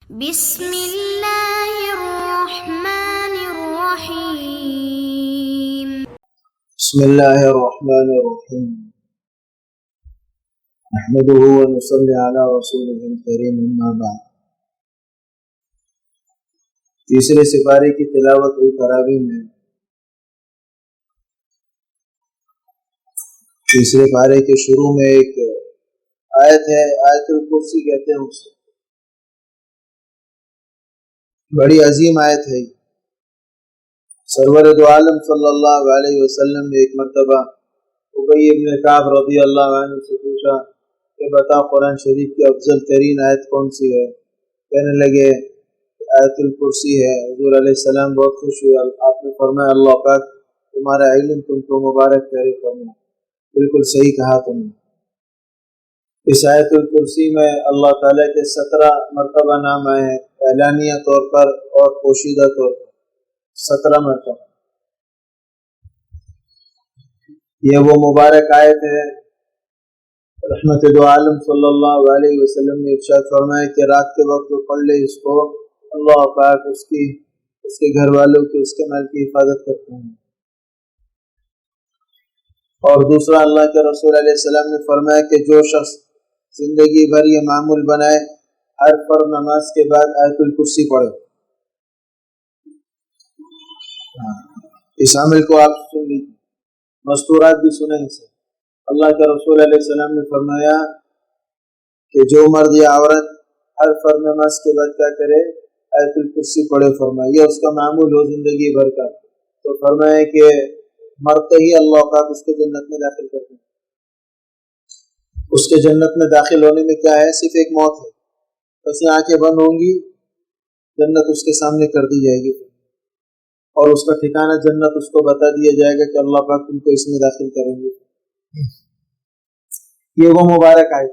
بسم اللہ الرحمن الرحیم. بسم اللہ الرحمن الرحیم. نحمده ونصلي على رسوله الكريم. اما بعد. تیسرے سپارے کی تلاوت ہوئی تراویح میں. تیسرے پارے کے شروع میں ایک آیت ہے، آیت الکرسی کہتے ہیں اسے. بڑی عظیم آیت ہے. سرور دو عالم صلی اللہ علیہ وسلم نے ایک مرتبہ ابی ابن کعب رضی اللہ عنہ سے پوچھا کہ بتا قرآن شریف کی افضل ترین آیت کون سی ہے؟ کہنے لگے آیت الکرسی ہے. حضور علیہ السلام بہت خوش ہوئے. آپ نے فرمایا اللہ پاک تمہارا علم تم کو مبارک کرے. فرمایا بالکل صحیح کہا تم نے. اس آیت الکرسی میں اللہ تعالیٰ کے 17 مرتبہ نام آئے ہیں، اعلانیہ طور پر اور پوشیدہ طور پر 17 مرتبہ. یہ وہ مبارک آیت ہے. رحمت دو عالم صلی اللہ علیہ وسلم نے ارشاد فرمایا کہ رات کے وقت جو پڑھ لے اس کو، اللہ پاک اس کے گھر والوں کی، اس کے مال کی حفاظت کرتے ہیں. اور دوسرا اللہ کے رسول علیہ السلام نے فرمایا کہ جو شخص زندگی بھر یہ معمول بنائے ہر فرض نماز کے بعد آیت الکرسی پڑھے. اس عمل کو آپ سن لیجیے، مستورات بھی سنیں اسے. اللہ کے رسول علیہ السلام نے فرمایا کہ جو مرد یا عورت ہر فرض نماز کے بعد کیا کرے، آیت الکرسی پڑھے. فرمایا یہ اس کا معمول ہو زندگی بھر کا، تو فرمایا کہ مرتے ہی اللہ پاک اس کو جنت میں داخل کرتے ہیں. اس کے جنت میں داخل ہونے میں کیا ہے؟ صرف ایک موت ہے. بس یہ آنکھیں بند ہوں گی، جنت اس کے سامنے کر دی جائے گی اور اس کا ٹھکانہ جنت اس کو بتا دیا جائے گا کہ اللہ پاک تم کو اس میں داخل کریں گے. یہ وہ مبارک آئے.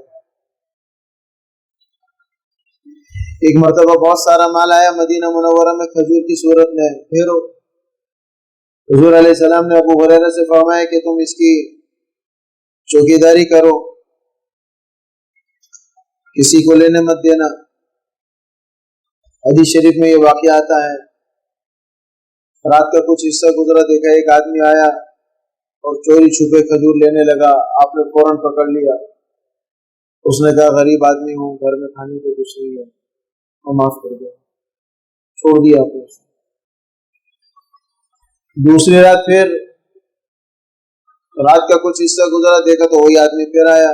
ایک مرتبہ بہت سارا مال آیا مدینہ منورہ میں کھجور کی صورت میں. پھر حضور علیہ السلام نے ابو ہریرہ سے فرمایا کہ تم اس کی چوکیداری کرو، کسی کو لینے مت دینا. حدیث شریف میں یہ واقعہ آتا ہے. رات کا کچھ حصہ گزرا، دیکھا ایک آدمی آیا اور چوری چھپے کھجور لینے لگا. آپ نے فوراً پکڑ لیا. اس نے کہا غریب آدمی ہوں، گھر میں کھانے کو کچھ نہیں ہے، اور معاف کر دیا، چھوڑ دیا آپ نے. دوسری رات پھر رات کا کچھ حصہ گزرا، دیکھا تو وہی آدمی پھر آیا،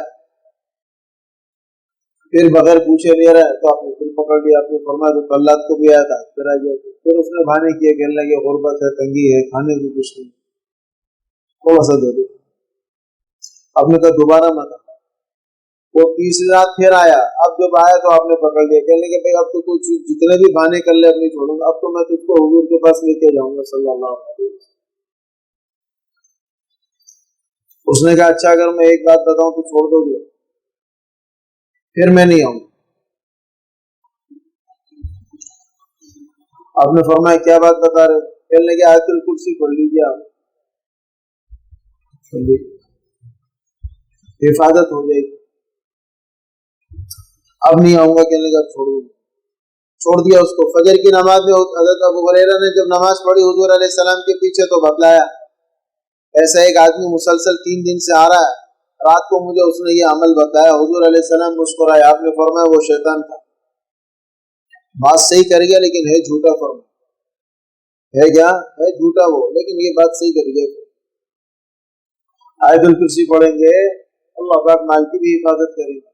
پھر بغیر پوچھے لے رہا ہے. تو آپ نے پھر پکڑ لیا. آپ نے فرمایا تو کل رات کو بھی آیا تھا، پھر آ گیا. پھر اس نے بہانے کیے، کہنے لگے غربت ہے، تنگی ہے، کھانے کو کچھ نہیں، تھوڑا سا دے دو. آپ نے کہا دوبارہ مت. وہ تیسری رات پھر آیا. اب جب آیا تو آپ نے پکڑ لیا. کہنے لگے بھائی اب تو کچھ جتنے بھی بہانے کر لے اب نہیں چھوڑوں گا، اب تو میں تجھ کو حضور کے پاس لے کے جاؤں گا صلی اللہ علیہ وسلم. اس نے کہا اچھا اگر میں ایک بات بتاؤں تو چھوڑ دو گے؟ پھر میں نہیں آؤں. آپ نے فرمایا کیا بات بتا رہے؟ کہنے لگے آیت الکرسی پڑھ لیجیے، آپ حفاظت ہو جائے گی. اب نہیں آؤں گا. کہنے لگا چھوڑ دوں. چھوڑ دیا اس کو. فجر کی نماز میں حضرت ابو ہریرہ نے جب نماز پڑھی حضور علیہ السلام کے پیچھے تو بتلایا ایسا ایک آدمی مسلسل 3 دن سے آ رہا ہے، رات کو مجھے اس نے یہ عمل بتایا. حضور علیہ السلام مسکرائے. آپ نے فرمایا وہ شیطان تھا، بات صحیح کر گیا لیکن ہے جھوٹا. فرمایا ہے کیا؟ ہے جھوٹا وہ، لیکن یہ بات صحیح کر گیا. آیت الکرسی پڑھیں گے اللہ پاک مال کی بھی حفاظت کریں گے.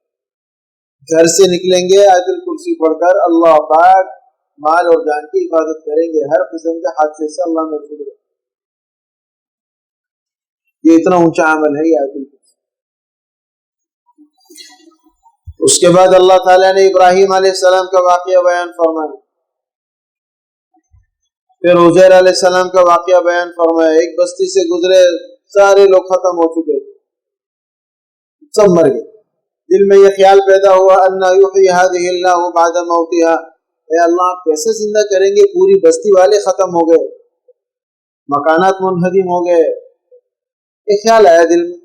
گھر سے نکلیں گے آیت الکرسی پڑھ کر اللہ پاک مال اور جان کی حفاظت کریں گے. ہر قسم کے حادثے سے اللہ محفوظ رہے. یہ اتنا اونچا عمل ہے یہ آیت الکرسی. اس کے بعد اللہ تعالیٰ نے ابراہیم علیہ السلام کا واقعہ بیان فرمایا، پھر عزیر علیہ السلام کا واقعہ بیان فرمایا. ایک بستی سے گزرے، سارے لوگ ختم ہو چکے، سب مر گئے. دل میں یہ خیال پیدا ہوا انا یحیی هذه اللہ بعد موتها، اے اللہ آپ کیسے زندہ کریں گے؟ پوری بستی والے ختم ہو گئے، مکانات منہدم ہو گئے. یہ خیال آیا دل میں.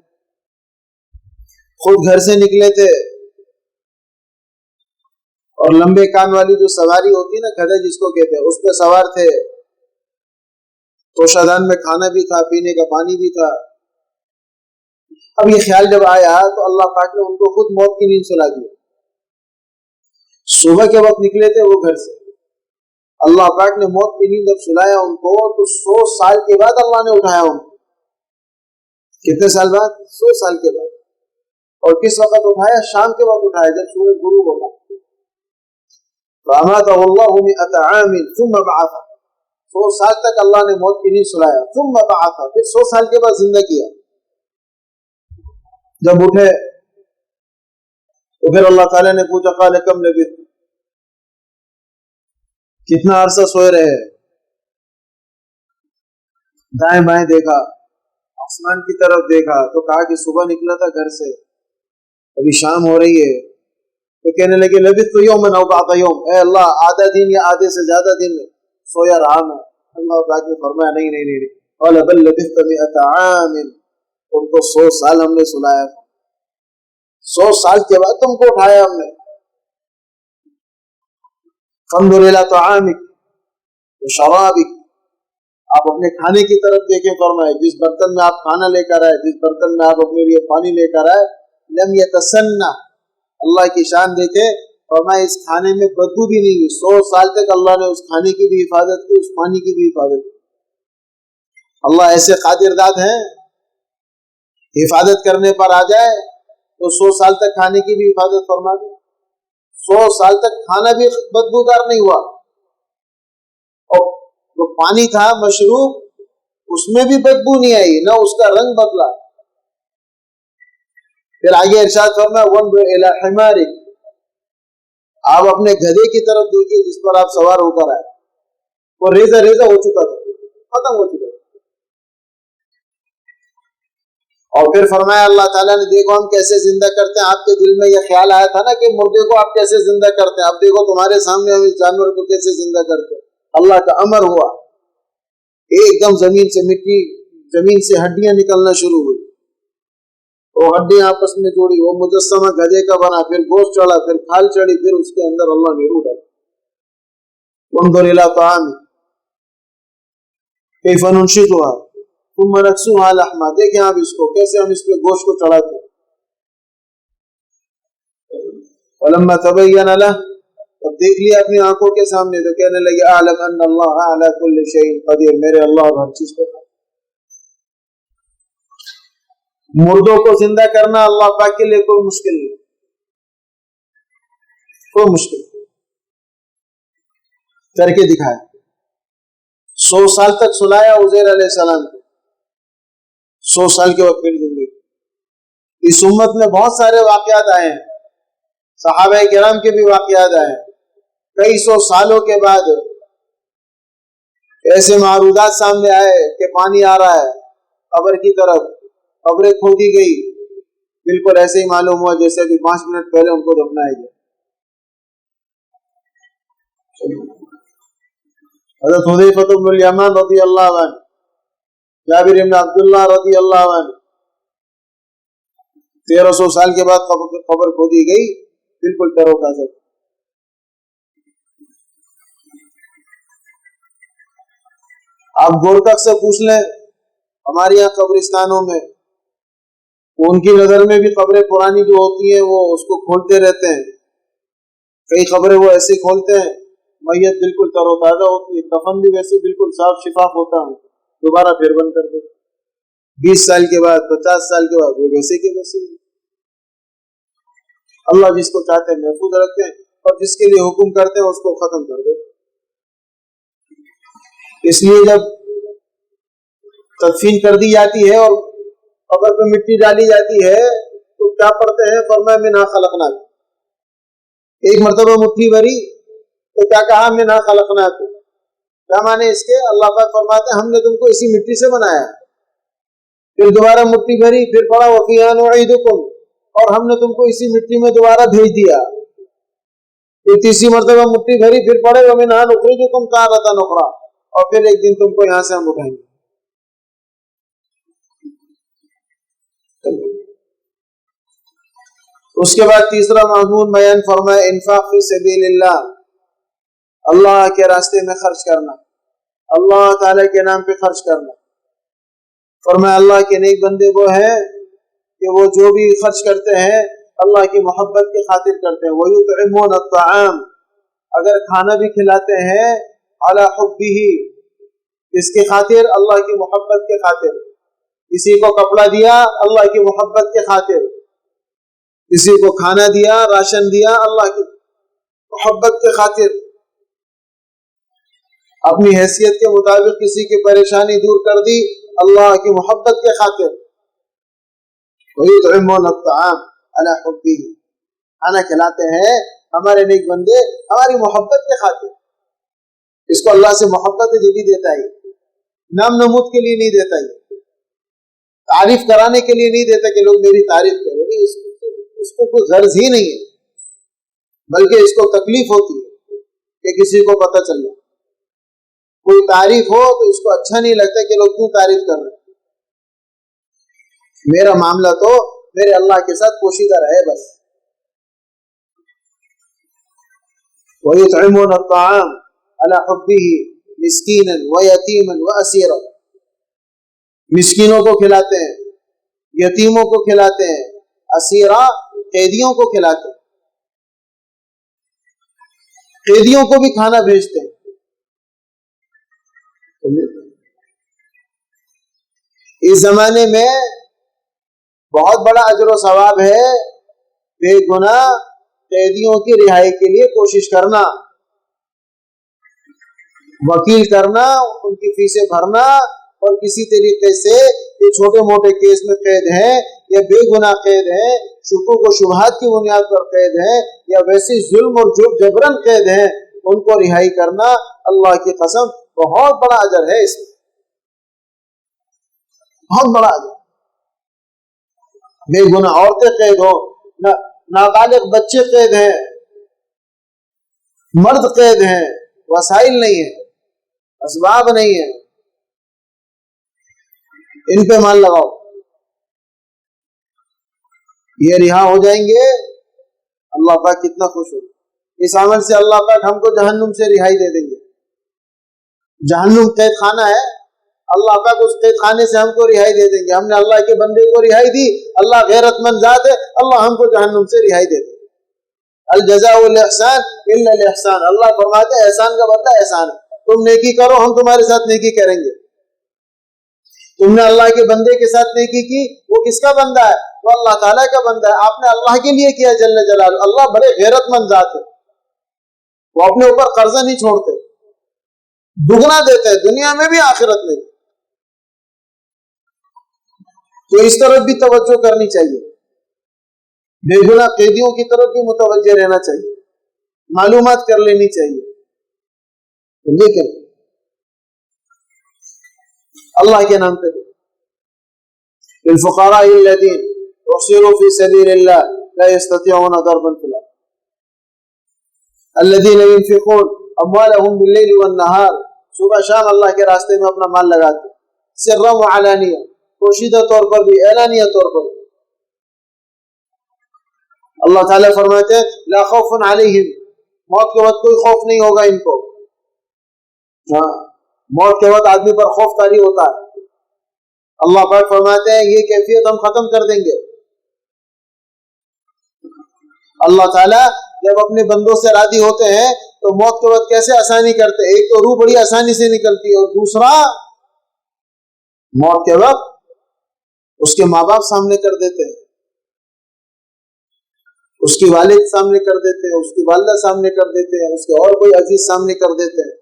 خود گھر سے نکلے تھے اور لمبے کان والی جو سواری ہوتی ہے نا، گدھے جس کو کہتے ہیں، اس پہ سوار تھے. توشادان میں کھانا بھی تھا، پینے کا پانی بھی تھا. اب یہ خیال جب آیا تو اللہ پاک نے ان کو خود موت کی نیند سلا دی. صبح کے وقت نکلے تھے وہ گھر سے، اللہ پاک نے موت کی نیند جب سلایا ان کو تو 100 سال کے بعد اللہ نے اٹھایا ان کو. کتنے سال بعد؟ 100 سال کے بعد. اور کس وقت اٹھایا؟ شام کے وقت اٹھایا جب سورج غروب ہوگا. فَأَمَاتَهُ اللَّهُ مِئَةَ عَامٍ ثُمَّ بَعَثَهُ. 100 سال تک اللہ نے موت کی نیند سلایا. ثُمَّ بَعَثَهُ. پھر 100 سال کے بعد زندہ کیا. جب اٹھے تو پھر اللہ تعالیٰ نے پوچھا قَالَ كَمْ لَبِثْتُمْ، کتنا عرصہ سوئے رہے؟ دائیں بائیں دیکھا، آسمان کی طرف دیکھا تو کہا کہ صبح نکلا تھا گھر سے، ابھی شام ہو رہی ہے. تو کہنے لگے لبثت یوما او بعض یوم، اے اللہ آدھا دن یا آدھے سے زیادہ دن سویا رہا میں. اللہ پاک نے فرمایا نہیں قال بل لبثت 100 عام، تم کو 100 سال ہم نے سلایا تھا. 100 سال کے بعد تم کو اٹھایا ہم نے. فانظر الى طعامك وشرابك، آپ اپنے کھانے کی طرف دیکھیں. فرمائے جس برتن میں آپ کھانا لے کر آئے، جس برتن میں آپ اپنے لیے پانی لے کر آئے، لم يتسنى، اللہ کی شان دیکھے. فرمائے اس کھانے میں بدبو بھی نہیں ہوئی. 100 سال تک اللہ نے اس کھانے کی بھی حفاظت کی، اس پانی کی بھی حفاظت کی. اللہ ایسے قادر ذات ہیں، حفاظت کرنے پر آ جائے تو 100 سال تک کھانے کی بھی حفاظت فرما دے. 100 سال تک کھانا بھی بدبودار نہیں ہوا. اور جو پانی تھا مشروب، اس میں بھی بدبو نہیں آئی، نہ اس کا رنگ بدلا. پھر آگے ارشاد فرمایا وانظر الی حمارک، آپ اپنے گدھے کی طرف دیکھیے جس پر آپ سوار ہو کر آئے. وہ ریزہ ریزہ ہو چکا تھا، ختم ہو چکا تھا. اور پھر فرمایا اللہ تعالیٰ نے دیکھو ہم کیسے زندہ کرتے ہیں. آپ کے دل میں یہ خیال آیا تھا نا کہ مردے کو آپ کیسے زندہ کرتے ہیں، اب دیکھو تمہارے سامنے ہم اس جانور کو کیسے زندہ کرتے ہیں. اللہ کا امر ہوا، ایک دم زمین سے مٹی، زمین سے ہڈیاں نکلنا شروع ہوئی. وہ ہڈیاں آپس میں جوڑی، وہ مجسمہ گدھے کا بنا، پھر گوشت چڑھا، پھر کھال چڑھی، پھر اس کے اندر اللہ نے روح ڈالی. انظر الی طعامک کیف ننشزها ثم نکسوها لحما، دیکھیں آپ اس کو کیسے ہم اس پہ گوشت کو چڑھاتے ہیں. فلما تبین له، اب دیکھ لیا اپنی آنکھوں کے سامنے تو کہنے لگے اعلم ان اللہ علی کل شیء قدیر، میرے اللہ ہر چیز پر. مردوں کو زندہ کرنا اللہ پاک کے لیے کوئی مشکل نہیں، کوئی مشکل نہیں. کر کے دکھایا. 100 سال تک سلایا عزیر علیہ السلام کو، 100 سال کے وقت پھر زندگی. اس امت میں بہت سارے واقعات آئے ہیں، صحابہ کرام کے بھی واقعات آئے ہیں. کئی 100 سالوں کے بعد ایسے معروضات سامنے آئے کہ پانی آ رہا ہے قبر کی طرف، قبریں کھودی گئی، بالکل ایسے ہی معلوم ہوا جیسے ابھی 5 منٹ پہلے ان کو دفنایا گیا. حضرت حذیفہ بن الیمان رضی اللہ عنہ، جابر بن عبداللہ رضی اللہ عنہ، 1300 سال کے بعد قبر کھودی گئی، بالکل تر و تازہ. آپ گورکھھ سے پوچھ لیں، ہمارے یہاں قبرستانوں میں ان کی نظر میں بھی قبریں پرانی جو ہوتی ہیں وہ اس کو کھولتے رہتے ہیں. کئی قبریں وہ ایسے کھولتے ہیں میت بالکل تر و تازہ ہوتی ہے، کفن بھی ویسے بالکل صاف شفاف ہوتا ہے، دوبارہ پھر بند کر دیتے. 20 سال کے بعد، 50 سال کے بعد وہ ویسے کے ویسے. اللہ جس کو چاہتے ہیں محفوظ رکھتے ہیں اور جس کے لیے حکم کرتے ہیں اس کو ختم کر دیتے. اس لیے جب تدفین کر دی جاتی ہے اور قبر پہ مٹی ڈالی جاتی ہے تو کیا پڑھتے ہیں؟ فرمایا منہا خلقناک. ایک مرتبہ مٹھی بھری تو کیا کہا؟ منہا خلقناک. کیا معنی اس کے؟ اللہ پاک فرماتے ہیں ہم نے تم کو اسی مٹی سے بنایا. پھر دوبارہ مٹی بھری، پھر پڑھا وفیہا نعیدکم، اور ہم نے تم کو اسی مٹی میں دوبارہ بھیج دیا. پھر تیسری مرتبہ مٹی بھری، پھر پڑھے ومنہا نخرجکم تارۃ اخری، اور پھر ایک دن تم کو یہاں سے ہم اٹھائیں گے. اس کے بعد تیسرا مضمون بیان فرمایا انفاق فی سبیل اللہ، اللہ کے راستے میں خرچ کرنا، اللہ تعالیٰ کے نام پہ خرچ کرنا۔ فرمایا اللہ کے نیک بندے وہ ہیں کہ وہ جو بھی خرچ کرتے ہیں اللہ کی محبت کی خاطر کرتے ہیں۔ وَيُطْعِمُونَ الطَّعَامَ، اگر کھانا بھی کھلاتے ہیں عَلَى حُبِّهِ، اس کی خاطر، اللہ کی محبت کے خاطر۔ کسی کو کپڑا دیا اللہ کی محبت کے خاطر، کسی کو کھانا دیا، راشن دیا اللہ کی محبت کے خاطر، اپنی حیثیت کے مطابق کسی کی پریشانی دور کر دی اللہ کی محبت کے خاطر۔ وَيُطْعِمُونَ الطَّعَامَ عَلَى حُبِّهِ، کھانا کھلاتے ہیں ہمارے نیک بندے ہماری محبت کے خاطر۔ اس کو اللہ سے محبت جبھی دیتا ہے، نام نمود کے لیے نہیں دیتا ہے، تعریف کرانے کے لیے نہیں دیتا کہ لوگ میری تعریف کریں، نہیں، اس کو کوئی غرض ہی نہیں ہے، بلکہ اس کو تکلیف ہوتی ہے کہ کسی کو پتہ چل جائے، کوئی تعریف ہو تو اس کو اچھا نہیں لگتا کہ لوگ کیوں تعریف کر رہے ہیں۔ میرا معاملہ تو میرے اللہ کے ساتھ پوشیدہ رہے بس۔ وَيُطْعِمُونَ الطَّعَامَ عَلَى حُبِّهِ مِسْكِينًا وَيَتِيمًا وَأَسِيرًا، مسکینوں کو کھلاتے ہیں، یتیموں کو کھلاتے ہیں، اسیرا قیدیوں کو کھلاتے ہیں، قیدیوں کو بھی کھانا بھیجتے ہیں۔ اس زمانے میں بہت بڑا اجر و ثواب ہے بے گناہ قیدیوں کی رہائی کے لیے کوشش کرنا، وکیل کرنا، ان کی فیسیں بھرنا، اور کسی طریقے سے یہ چھوٹے موٹے کیس میں قید ہیں یا بے گناہ قید ہیں، شکوک و شبہات کی بنیاد پر قید ہیں، یا ویسے ظلم اور جبرن قید ہیں، ان کو رہائی کرنا اللہ کی قسم بہت بڑا اجر ہے، اس میں بہت بڑا اجر۔ بے گناہ عورتیں قید ہو، نابالغ بچے قید ہیں، مرد قید ہیں، وسائل نہیں ہیں، اسباب نہیں ہیں، ان پہ مان لگاؤ، یہ رہا ہو جائیں گے، اللہ پاک کتنا خوش ہو۔ اس عمل سے اللہ پاک ہم کو جہنم سے رہائی دے دیں گے۔ جہنم قید خانہ ہے، اللہ پاک اس قید خانے سے ہم کو رہائی دے دیں گے۔ ہم نے اللہ کے بندے کو رہائی دی، اللہ غیرت مند ذات ہے، اللہ ہم کو جہنم سے رہائی دے دے گے۔ الجزاء الاحسان الا الاحسان، اللہ فرماتے ہیں احسان کا بدلہ احسان ہے، تم نیکی کرو ہم تمہارے ساتھ نیکی کریں گے۔ تم نے اللہ کے بندے کے ساتھ نیکی کی، وہ کس کا بندہ ہے؟ وہ اللہ تعالیٰ کا بندہ ہے، آپ نے اللہ کے لیے کیا جل جلالہ۔ اللہ بڑے غیرت مند ذات ہے، وہ اپنے اوپر قرضہ نہیں چھوڑتے، دگنا دیتے ہیں دنیا میں بھی آخرت میں بھی۔ تو اس طرف بھی توجہ کرنی چاہیے، بے گناہ قیدیوں کی طرف بھی متوجہ رہنا چاہیے، معلومات کر لینی چاہیے، لیکن اللہ کے نام پہ للفقراء الذین احصروا فی سبیل اللہ لا يستطيعون ضربا في الارض الذین ينفقون اموالهم باللیل والنہار، صبح شام اللہ کے راستے میں اپنا مال لگاتے، سرا وعلانیہ، پوشیدہ طور پر بھی، اعلانیہ طور پر بھی۔ اللہ تعالیٰ فرماتے ہیں لا خوف علیہم، موت کے وقت کوئی خوف نہیں ہوگا ان کو۔ موت کے وقت آدمی پر خوف طاری ہوتا ہے، اللہ پاک فرماتے ہیں یہ کیفیت ہم ختم کر دیں گے۔ اللہ تعالیٰ جب اپنے بندوں سے راضی ہوتے ہیں تو موت کے وقت کیسے آسانی کرتے ہیں، ایک تو روح بڑی آسانی سے نکلتی ہے، اور دوسرا موت کے وقت اس کے ماں باپ سامنے کر دیتے ہیں، اس کی والد سامنے کر دیتے ہیں، اس کی والدہ سامنے کر دیتے ہیں، اس کے اور کوئی عزیز سامنے کر دیتے ہیں۔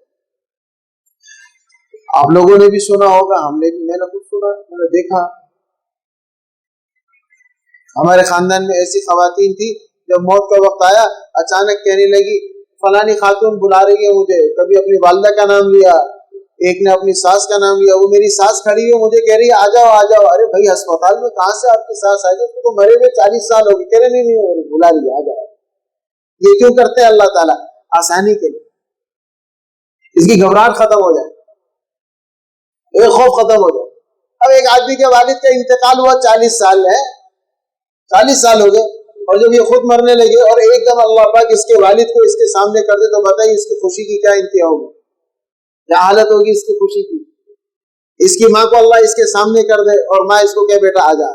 آپ لوگوں نے بھی سنا ہوگا، میں نے خود سنا، میں نے دیکھا، ہمارے خاندان میں ایسی خواتین تھی، جب موت کا وقت آیا اچانک کہنے لگی فلانی خاتون بلا رہی ہے مجھے، کبھی اپنی والدہ کا نام لیا، ایک نے اپنی ساس کا نام لیا، وہ میری ساس کھڑی ہے مجھے کہہ رہی ہے آ جاؤ آ جاؤ۔ ارے بھائی ہسپتال میں کہاں سے آپ کی ساس آئے گی، اس کو تو مرے ہوئے 40 سال ہو گئے۔ کہہ رہے نہیں بلا لیا آ جاؤ۔ یہ کیوں کرتے ہیں اللہ تعالیٰ؟ آسانی کے لیے، اس کی گھبراہٹ ختم ہو جائے، ایک خوف ختم ہو جائے۔ اب ایک آدمی کے والد کا انتقال ہوا 40 سال ہے، 40 سال ہو گئے، اور جب یہ خود مرنے لگے اور ایک دم اللہ پاک اس کے والد کو اس کے سامنے کر دے تو بتائیے اس کی خوشی کی کیا انتہا ہوگی، کیا حالت ہوگی اس کی خوشی کی۔ اس کی ماں کو اللہ اس کے سامنے کر دے اور ماں اس کو کہ بیٹا آ جا،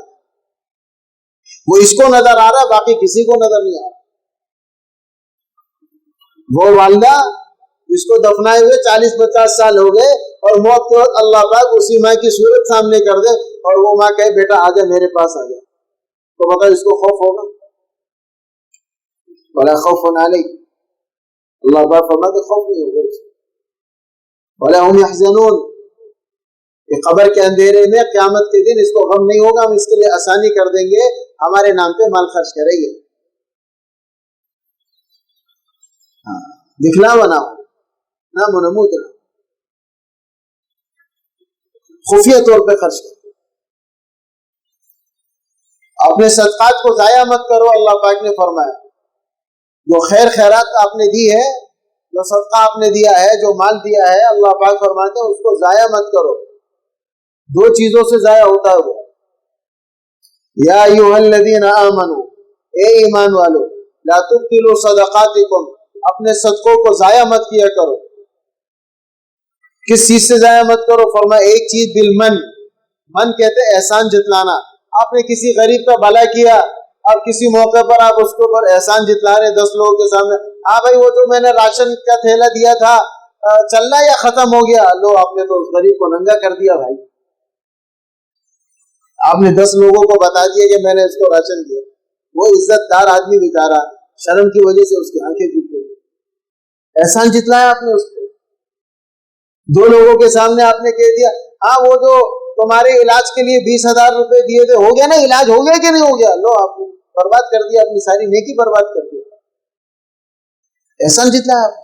وہ اس کو نظر آ رہا ہے باقی کسی کو نظر نہیں آ رہا۔ وہ والدہ جس کو دفنائے ہوئے 40-50 سال ہو گئے اور موت کے وقت اللہ پاک اسی ماں کی صورت سامنے کر دے اور وہ ماں کہے بیٹا آ جا میرے پاس آ جا، تو بتا اس کو خوف ہوگا؟ ولا خوف علیک، اللہ پاک فرماتے خوف نہیں ہوگا اس کو، ولا هم يحزنون، کہ قبر کے اندھیرے میں قیامت کے دن اس کو غم نہیں ہوگا، ہم اس کے لیے آسانی کر دیں گے، ہمارے نام پہ مال خرچ کریں گے، دکھلاوا نہ ہو، نہ منمود نہ، خفیہ طور پہ خرچ کریں۔ اپنے صدقات کو ضائع مت کرو، اللہ پاک نے فرمایا جو خیر خیرات آپ نے دی ہے، جو صدقہ آپ نے دیا ہے، جو مال دیا ہے، اللہ پاک فرماتے ہیں اس کو ضائع مت کرو۔ دو چیزوں سے ضائع ہوتا ہے وہ، یا ایھا الذین آمنوا، اے ایمان والو، لا تبطلوا صدقاتکم، اپنے صدقوں کو ضائع مت کیا کرو۔ کس چیز سے ضائع مت کرو؟ فرمایا ایک چیز بالمن، من کہتے ہیں احسان جتلانا، آپ نے کسی غریب کا بھلا کیا، اب کسی موقع پر آپ اس کے اوپر احسان جتلا رہے 10 لوگوں کے سامنے، ہاں بھائی وہ جو میں نے راشن کا تھیلا دیا تھا چل رہا ہے یا ختم ہو گیا؟ لو آپ نے تو اس غریب کو ننگا کر دیا بھائی، آپ نے 10 لوگوں کو بتا دیا کہ میں نے اس کو راشن دیا، وہ عزت دار آدمی بیچارہ شرم کی وجہ سے اس کی آنکھیں جھک گئی، احسان جتلایا آپ نے اس کو، 2 لوگوں کے سامنے آپ نے کہہ دیا ہاں وہ جو تمہارے علاج کے لیے 20,000 روپے دیے تھے ہو گیا نا، علاج ہو گیا کہ نہیں ہو گیا؟ لو آپ نے برباد کر دیا، اپنی ساری نیکی برباد کر دیا، احسان جتلایا آپ،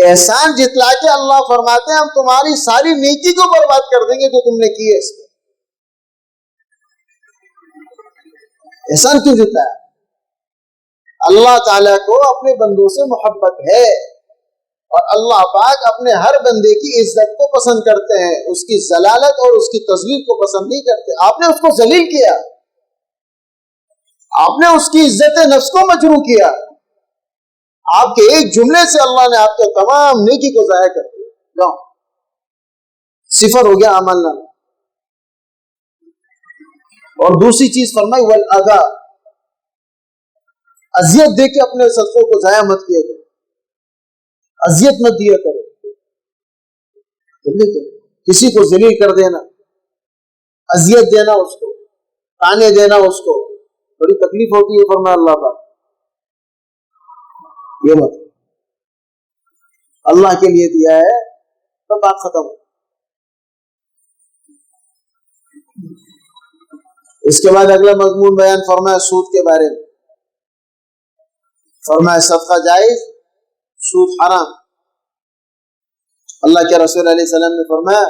احسان جتلا کے اللہ فرماتے ہیں ہم تمہاری ساری نیکی کو برباد کر دیں گے جو تم نے کی ہے، اس میں احسان کیوں جتلایا؟ اللہ تعالیٰ کو اپنے بندوں سے محبت ہے اور اللہ پاک اپنے ہر بندے کی عزت کو پسند کرتے ہیں، اس کی ذلالت اور اس کی تذلیل کو پسند نہیں کرتے۔ آپ نے اس کو ذلیل کیا، آپ نے اس کی عزت نفس کو مجروح کیا، آپ کے ایک جملے سے اللہ نے آپ کے تمام نیکی کو ضائع کر دیا، جاؤ صفر ہو گیا عمل نامہ۔ اور دوسری چیز فرمائی والاذى، اذیت دے کے اپنے صدقوں کو ضائع مت کیا کرو، اذیت مت دیا کرو، کسی کو ذلیل کر دینا، اذیت دینا، اس کو تانے دینا، اس کو بڑی تکلیف ہوتی ہے، فرمایا اللہ پاک یہ مت، اللہ کے لیے دیا ہے تو بات ختم۔ اس کے بعد اگلا مضمون بیان فرمایا سود کے بارے میں، فرمایا صدقہ جائز، سود حرام۔ اللہ کے رسول علیہ السلام نے فرمایا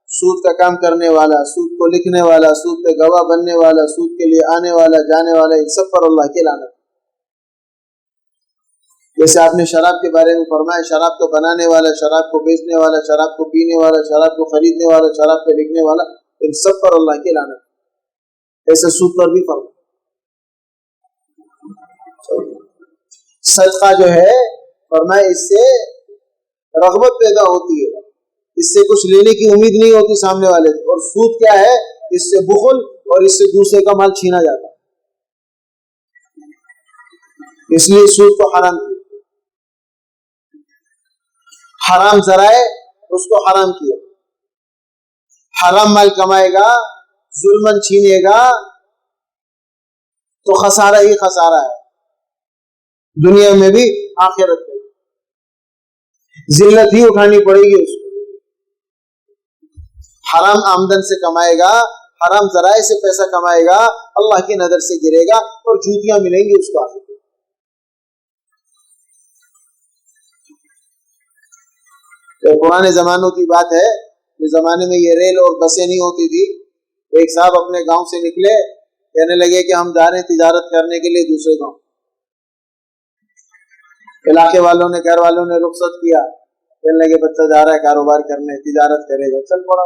سود کا کام کرنے والا، سود کو لکھنے والا، سود پہ گواہ بننے والا، سود کے لیے آنے والا جانے والا، ان سب پر اللہ کی لعنت۔ جیسے آپ نے شراب کے بارے میں فرمایا شراب کو بنانے والا، شراب کو بیچنے والا، شراب کو پینے والا، شراب کو خریدنے والا، شراب پہ لکھنے والا، ان سب پر اللہ کی لعنت۔ ایسے سود پر بھی فرمایا۔ صدقہ جو ہے فرمایا اس سے رغبت پیدا ہوتی ہے، اس سے کچھ لینے کی امید نہیں ہوتی سامنے والے سے، اور سود کیا ہے؟ اس سے بخل اور اس سے دوسرے کا مال چھینا جاتا ہے، اس لیے سود کو حرام کیا، حرام ذرائع اس کو حرام کیا، حرام مال کمائے گا، ظلمن چھینے گا تو خسارہ ہی خسارہ ہے، دنیا میں بھی آخرت میں ذلت ہی اٹھانی پڑے گی اس کو۔ حرام آمدن سے کمائے گا، حرام ذرائع سے پیسہ کمائے گا، اللہ کی نظر سے گرے گا اور جوتیاں ملیں گی اس کو آخر۔ پرانے زمانوں کی بات ہے، اس زمانے میں یہ ریل اور بسیں نہیں ہوتی تھی، ایک صاحب اپنے گاؤں سے نکلے، کہنے لگے کہ ہم جا رہے ہیں تجارت کرنے کے لیے دوسرے گاؤں۔ علاقے والوں نے، گھر والوں نے رخصت کیا، کہنے لگے بچہ جا رہا ہے کاروبار کرنے، تجارت کرے گا، چل پڑا۔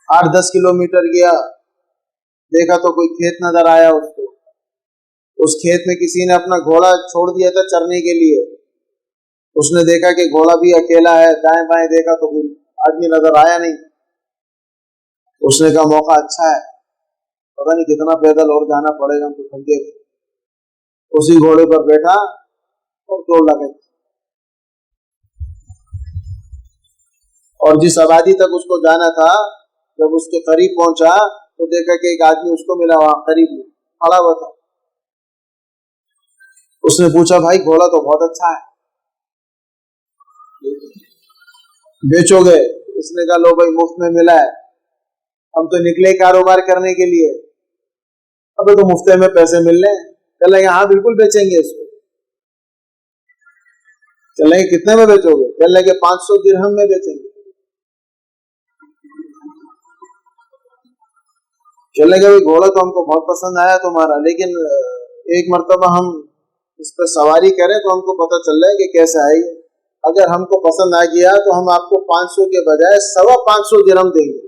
8-10 کلومیٹر گیا، دیکھا تو کوئی کھیت نظر آیا اس کو. اس کھیت میں کسی نے اپنا گھوڑا چھوڑ دیا تھا چرنے کے لیے. اس نے دیکھا کہ گھوڑا بھی اکیلا ہے, دائیں بائیں دیکھا تو کوئی آدمی نظر آیا نہیں. اس نے کہا موقع اچھا ہے, پتہ نہیں کتنا پیدل اور جانا پڑے گا, تو تھک گئے. اسی گھوڑے پر بیٹھا اور دوڑ لگے. اور جس آبادی تک اس کو جانا تھا, جب اس کے قریب پہنچا تو دیکھا کہ ایک آدمی اس کو ملا وہاں قریب میں کھڑا ہوا تھا. اس نے پوچھا بھائی گھوڑا تو بہت اچھا ہے, بیچو گے؟ اس نے کہا لو بھائی مفت میں ملا ہے, ہم تو نکلے کاروبار کرنے کے لیے, ابھی تو مفتے میں پیسے مل رہے ہیں. چلیں گے؟ ہاں بالکل بیچیں گے اس کو. چلیں گے؟ کتنے میں بیچو گے؟ چلیں گے 500 درہم میں بیچیں گے. چلیں گے بھائی گھوڑا تو ہم کو بہت پسند آیا تمہارا, لیکن ایک مرتبہ ہم اس پہ سواری کریں تو ہم کو پتہ چل رہا ہے کہ کیسا ہے. اگر ہم کو پسند آ گیا تو ہم آپ کو 500 کے بجائے 525 درہم دیں گے.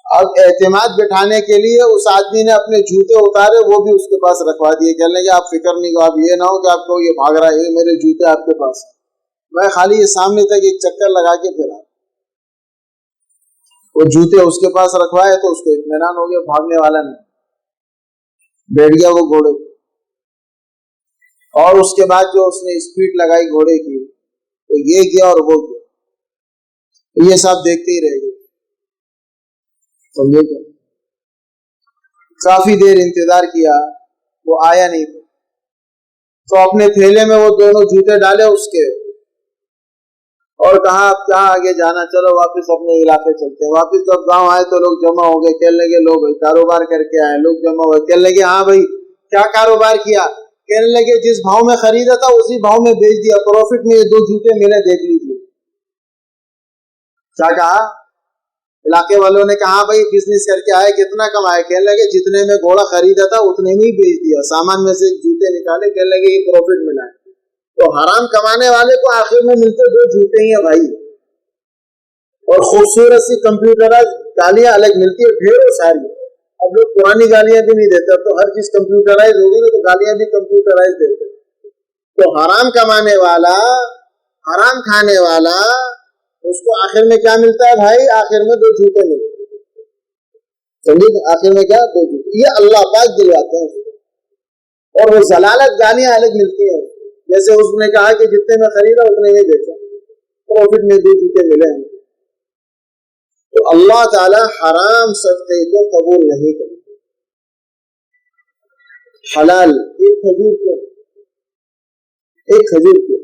اب اعتماد بٹھانے کے لیے اس آدمی نے اپنے جوتے اتارے, وہ بھی اس کے پاس رکھوا دیے. کہنے لگے آپ فکر نہیں کرو, آپ یہ نہ ہو کہ آپ کو یہ بھاگ رہا ہے, یہ میرے جوتے آپ کے پاس ہیں, میں خالی یہ سامنے تک ایک چکر لگا کے پھرا. وہ جوتے اس کے پاس رکھوائے تو اس کو اطمینان ہو گیا, بھاگنے والا نہیں. بیٹھ گیا وہ گھوڑے, اور اس کے بعد جو اس نے اسپیڈ لگائی گھوڑے کی, تو یہ کیا اور وہ کیا, یہ سب دیکھتے ہی رہ گئے. سمجھے کیا؟ کافی دیر انتظار کیا, وہ آیا نہیں تھا. تو اپنے تھیلے میں وہ دونوں جوتے ڈالے اس کے, اور کہا اب کہاں آگے جانا, چلو واپس اپنے علاقے چلتے ہیں. واپس جب گاؤں آئے تو لوگ جمع ہو گئے, کہنے لگے لو بھائی کاروبار کر کے آئے. لوگ جمع ہوئے, کہنے لگے ہاں بھائی کیا کاروبار کیا؟ کہنے لگے جس بھاؤ میں خریدا تھا اسی بھاؤ میں بیچ دیا, پروفٹ میں یہ 2 جوتے ملے, دیکھ لیجیے. کیا کہا؟ علاقے والوں نے کہا بھائی بزنس کر کے آئے, کتنا کمائے؟ کہنے لگے جتنے میں گھوڑا خریدا تھا اتنے میں ہی بیچ دیا. سامان میں سے جوتے نکالے, کہنے لگے یہ پروفٹ ملا ہے. تو حرام کمانے والے کو آخر میں ملتے 2 جوتے ہی ہیں بھائی, اور خوبصورت سی کمپیوٹرائز گالیاں الگ ملتی ہے ڈھیروں ساری. اب لوگ پرانی گالیاں بھی نہیں دیتے, اب تو ہر چیز کمپیوٹرائز ہوگی نا, تو گالیاں بھی کمپیوٹرائز دیتے. تو حرام کمانے والا, حرام کھانے والا, اس کو آخر میں کیا ملتا ہے بھائی؟ آخر میں 2 جوتے ملتے ہیں. سمجھے؟ آخر میں کیا؟ 2 جوتے. یہ اللہ پاک دلواتے ہیں. اور وہ ضلالت گالیاں الگ ملتی ہیں. جیسے اس نے کہا کہ جتنے میں خریدا اتنے میں بیچا, پروفٹ میں 2 جوتے ملے ہیں. تو اللہ تعالی حرام صدقے کو قبول نہیں کرتے. حلال ایک کھجور کو, ایک کھجور کو.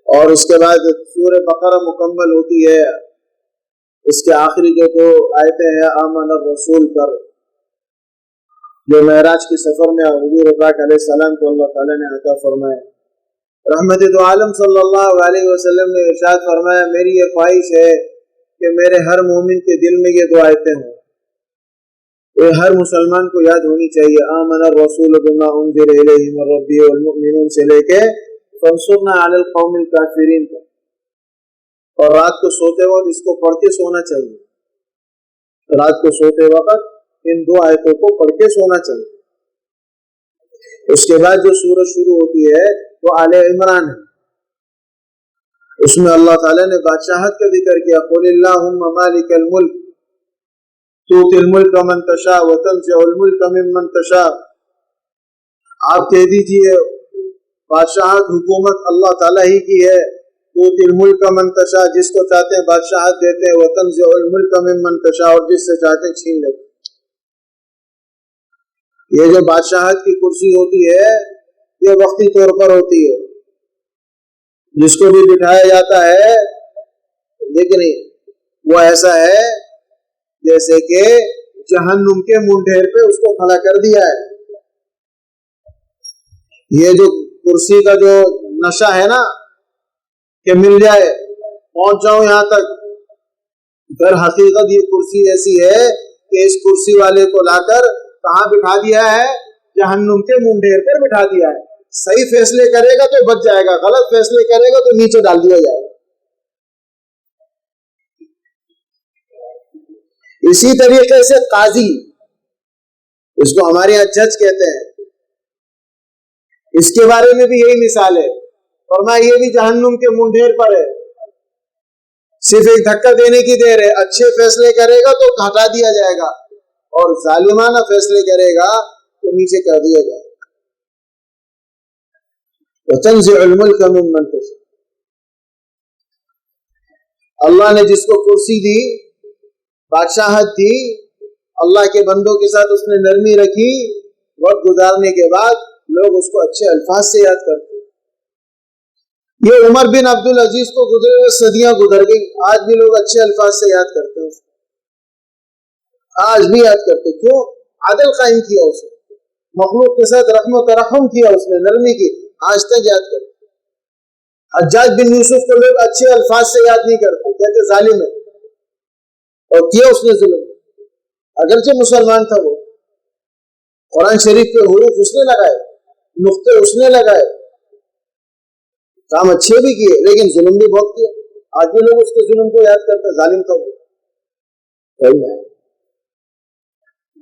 اور اس کے بعد سورہ بقرہ مکمل ہوتی ہے. اس کے آخری جو 2 آیتیں ہیں آمن الرسول پر, جو معراج کے سفر میں حضور پاک علیہ السلام کو اللہ تعالیٰ نے عطا فرمایا. رحمت دو عالم صلی اللہ علیہ وسلم نے ارشاد فرمایا, میری یہ خواہش ہے کہ میرے ہر مومن کے دل میں یہ 2 آیتیں ہوں. یہ ہر مسلمان کو یاد ہونی چاہیے. آمن الرسول بما انزل الیہ من ربہ والمؤمنون سے لے کے فانصرنا علی القوم الکافرین تک. اور رات کو سوتے وقت اس کو پڑھ کے سونا چاہیے. رات کو سوتے وقت ان 2 آیتوں کو پڑھ کے سونا چاہیے. اس کے بعد جو سورت شروع ہوتی ہے وہ آل عمران ہے. اس میں اللہ تعالیٰ نے بادشاہت کا ذکر کیا. قل اللہم مالک الملک تؤتی الملک من تشاء وتنزع الملک ممن تشاء. آپ کہہ دیجئے بادشاہت حکومت اللہ تعالیٰ ہی کی ہے. تؤتی الملک من تشاء, جس کو چاہتے ہیں بادشاہت دیتے ہیں. وتنزع الملک ممن تشاء, اور جس سے چاہتے ہیں چھین لیتے. یہ جو بادشاہت کی کرسی ہوتی ہے یہ وقتی طور پر ہوتی ہے, جس کو بھی بٹھایا جاتا ہے, لیکن وہ ایسا ہے جیسے کہ جہنم کے منڈھیر پہ اس کو کھڑا کر دیا ہے. یہ جو کرسی کا جو نشہ ہے نا کہ مل جائے, پہنچ جاؤں یہاں تک, در حقیقت یہ کرسی ایسی ہے کہ اس کرسی والے کو لا کر کہاں بٹھا دیا ہے؟ جہنم کے منڈھیر پر بٹھا دیا ہے. صحیح فیصلے کرے گا تو بچ جائے گا، غلط فیصلے کرے گا تو نیچے ڈال دیا جائے گا۔ اسی طریقے سے قاضی، اس کو ہمارے یہاں جج کہتے ہیں، اس کے بارے میں بھی یہی مثال ہے، فرمایا یہ بھی جہنم کے منڈھیر پر ہے، صرف ایک دھکا دینے کی دیر ہے، اچھے فیصلے کرے گا تو ہٹا دیا جائے گا، اور ظالمانہ فیصلے کرے گا تو نیچے کر دیا جائے گا۔ وَتَنزِعُ الْمُلْكَ مِمَّنْ تَشَاءُ، اللہ نے جس کو کرسی دی، بادشاہت دی، اللہ کے بندوں کے ساتھ اس نے نرمی رکھی، وقت گزارنے کے بعد لوگ اس کو اچھے الفاظ سے یاد کرتے ہیں۔ یہ عمر بن عبد العزیز کو گزرے ہوئے صدیاں گزر گئی، آج بھی لوگ اچھے الفاظ سے یاد کرتے ہیں، آج بھی یاد کرتے۔ کیوں؟ عدل قائم کیا اس نے، مخلوق کے ساتھ رحم و ترحم کیا اس نے، نرمی کی، آج تک یاد کرتے۔ حجاج بن یوسف کو لوگ اچھے الفاظ سے یاد نہیں کرتے، کہتے ظالم ہے، اور کیا اس نے ظلم، اگرچہ مسلمان تھا وہ، قرآن شریف کے حروف اس نے لگائے، نقطے اس نے لگائے، کام اچھے بھی کیے، لیکن ظلم بھی بہت کیا۔ آج بھی لوگ اس کے ظلم کو یاد کرتے، ظالم تھا وہ۔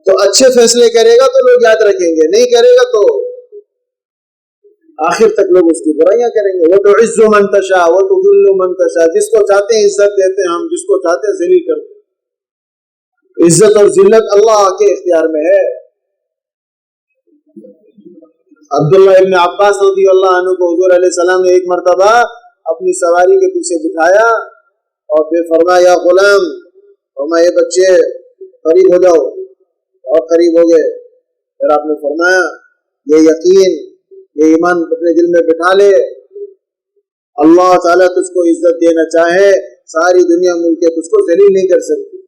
تو اچھے فیصلے کرے گا تو لوگ یاد رکھیں گے، نہیں کرے گا تو آخر تک لوگ اس کی برائیاں کریں گے۔ وَتُعِزُّ مَن تَشَاءُ وَتُذِلُّ مَن تَشَاءُ، جس کو چاہتے ہیں عزت دیتے ہیں ہم، جس کو چاہتے ہیں ذلیل کرتے ہیں۔ عزت اور ذلت اللہ کے اختیار میں ہے۔ عبداللہ ابن عباس رضی اللہ عنہ کو حضور علیہ السلام نے ایک مرتبہ اپنی سواری کے پیچھے بٹھایا اور پھر فرمایا یا غلام، فرمایا یہ بچے قریب ہو جاؤ، اور قریب ہو گئے۔ پھر آپ نے فرمایا یہ یقین، یہ ایمان اپنے دل میں بٹھا لے، اللہ تعالیٰ تجھ کو عزت دینا چاہے، ساری دنیا مل کے تجھ کو ذلیل نہیں کر سکتی،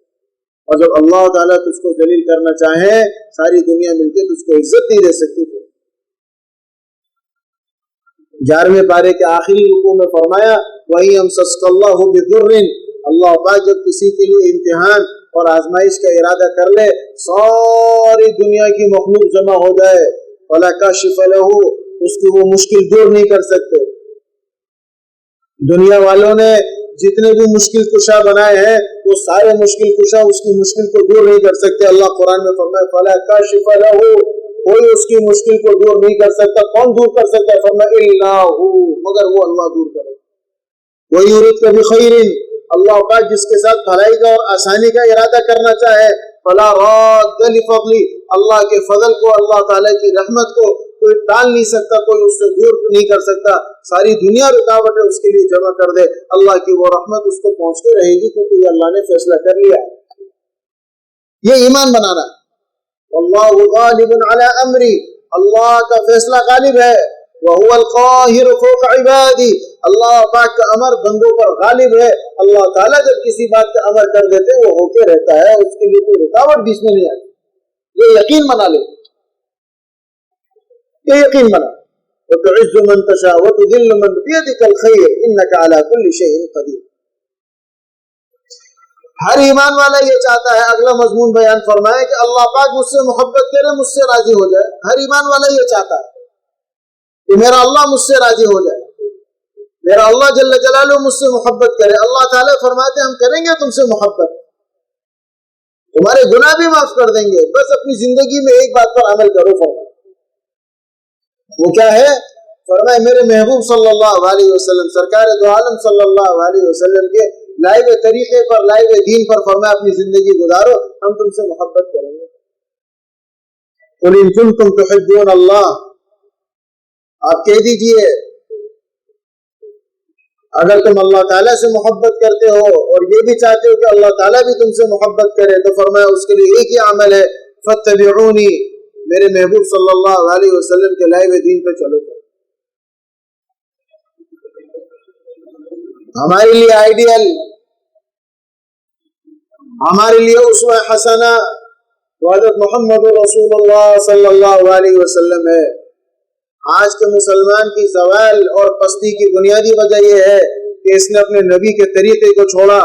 اور جب اللہ تعالیٰ تجھ کو ذلیل کرنا چاہے ساری دنیا مل کے تجھ کو عزت نہیں دے سکتی۔ 11ویں پارے کے آخری رکوع میں فرمایا وَإِن يَمْسَسْكَ اللَّهُ بِضُرٍّ، اللہ پاک جب کسی کے لیے امتحان اور آزمائش کا ارادہ کر لے، ساری دنیا کی مخلوق جمع ہو جائے، فَلَا كَاشِفَ لَهُ، اس کی وہ مشکل دور نہیں کر سکتے۔ دنیا والوں نے جتنے بھی مشکل کشا بنائے ہیں وہ سارے مشکل کشا اس کی مشکل کو دور نہیں کر سکتے۔ اللہ قرآن میں فرمایا فَلَا كَاشِفَ لَهُ، کوئی اس کی مشکل کو دور نہیں کر سکتا۔ کون دور کر سکتا ہے؟ فرمایا إِلَّا هُوَ، مگر وہ اللہ دور کرے۔ وَيُرِدْكَ بِخَيْرٍ، اللہ پاک جس کے ساتھ بھلائی کا اور آسانی کا ارادہ کرنا چاہے، فَلَا رَادَّ لِفَضْلِهِ، اللہ کے فضل کو، اللہ تعالیٰ کی رحمت کو کوئی ٹال نہیں سکتا، کوئی اس سے دور نہیں کر سکتا۔ ساری دنیا رکاوٹیں اس کے لیے جمع کر دے، اللہ کی وہ رحمت اس کو پہنچتی رہے گی، کیونکہ یہ اللہ نے فیصلہ کر لیا۔ یہ ایمان بنانا۔ واللہ غالب علی امری، اللہ کا فیصلہ غالب ہے۔ وہو القاہر فوق عبادی، اللہ پاک کا امر بندوں پر غالب ہے۔ اللہ تعالیٰ جب کسی بات کا امر کر دیتے وہ ہو کے رہتا ہے، اس کے لیے کوئی رکاوٹ بھی اس میں نہیں آتی۔ یہ یقین بنا لے، یہ یقین بنا۔ وتعز من تشاء وتذل من بيدك الخير انك على كل شيء قدير۔ ہر ایمان والا یہ چاہتا ہے، اگلا مضمون بیان فرمائے کہ اللہ پاک مجھ سے محبت کرے، مجھ سے راضی ہو جائے۔ ہر ایمان والا یہ چاہتا ہے کہ میرا اللہ مجھ سے راضی ہو جائے، میرا اللہ جل جلالہ مجھ سے محبت کرے۔ اللہ تعالیٰ فرماتے ہم کریں گے تم سے محبت، تمہارے گناہ بھی معاف کر دیں گے، بس اپنی زندگی میں ایک بات پر عمل کرو۔ فرمایا وہ کیا ہے؟ فرمایا میرے محبوب صلی اللہ علیہ وسلم، سرکار دو عالم صلی اللہ علیہ وسلم کے لائے طریقے پر، لائے دین پر فرمایا اپنی زندگی گزارو، ہم تم سے محبت کریں گے۔ قُلْ إِن كُنتُمْ تُحِبُّونَ اللَّهَ، آپ کہہ دیجئے اگر تم اللہ تعالیٰ سے محبت کرتے ہو اور یہ بھی چاہتے ہو کہ اللہ تعالیٰ بھی تم سے محبت کرے، تو فرمایا اس کے لیے ایک ہی عمل ہے، فَاتَّبِعُونِي، میرے محبوب صلی اللہ علیہ وسلم کے لائے ہوئے دین پہ چلو۔ ہمارے لیے آئیڈیل، ہمارے لیے اسوہ حسنہ تو حضرت محمد رسول اللہ صلی اللہ علیہ وسلم ہے۔ آج کے مسلمان کی زوال اور پستی کی بنیادی وجہ یہ ہے کہ اس نے اپنے نبی کے طریقے کو چھوڑا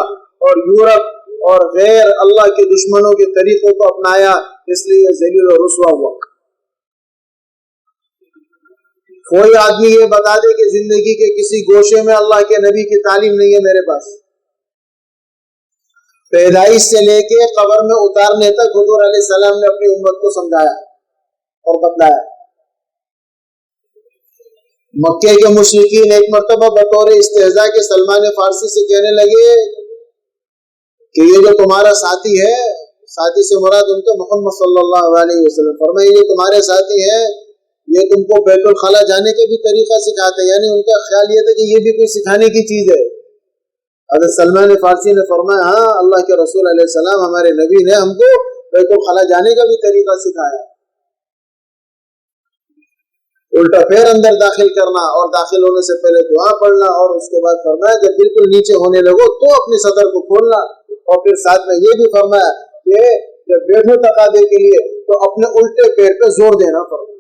اور یورپ اور غیر اللہ کے دشمنوں کے طریقوں کو اپنایا، اس لیے ذلیل و رسوا ہوا۔ کوئی آدمی یہ بتا دے کہ زندگی کے کسی گوشے میں اللہ کے نبی کی تعلیم نہیں ہے میرے پاس، پیدائش سے لے کے قبر میں اتارنے تک حضور علیہ السلام نے اپنی امت کو سمجھایا اور بتلایا۔ مکے کے مشرکین ایک مرتبہ بطور استہزاء کے سلمان فارسی سے کہنے لگے کہ یہ جو تمہارا ساتھی ہے، ساتھی سے مراد ان کا محمد صلی اللہ علیہ وسلم، فرمائے یہ تمہارے ساتھی ہے، یہ تم کو بیت الخلا جانے کا بھی طریقہ سکھاتے ہیں، یعنی ان کا خیال یہ تھا کہ یہ بھی کوئی سکھانے کی چیز ہے۔ حضرت سلمان فارسی نے فرمایا ہاں، اللہ کے رسول علیہ السلام ہمارے نبی نے ہم کو بیت الخلا جانے کا بھی طریقہ سکھایا۔ الٹا پھر اندر داخل کرنا اور داخل ہونے سے پہلے دعا پڑھنا، اور اس کے بعد فرمایا جب بالکل نیچے ہونے لگو تو اپنی صدر کو کھولنا، اور پھر ساتھ میں یہ بھی فرمایا کہ جب بیٹھو تقاضے کے لیے تو اپنے الٹے پیر پہ زور دینا فرمایا۔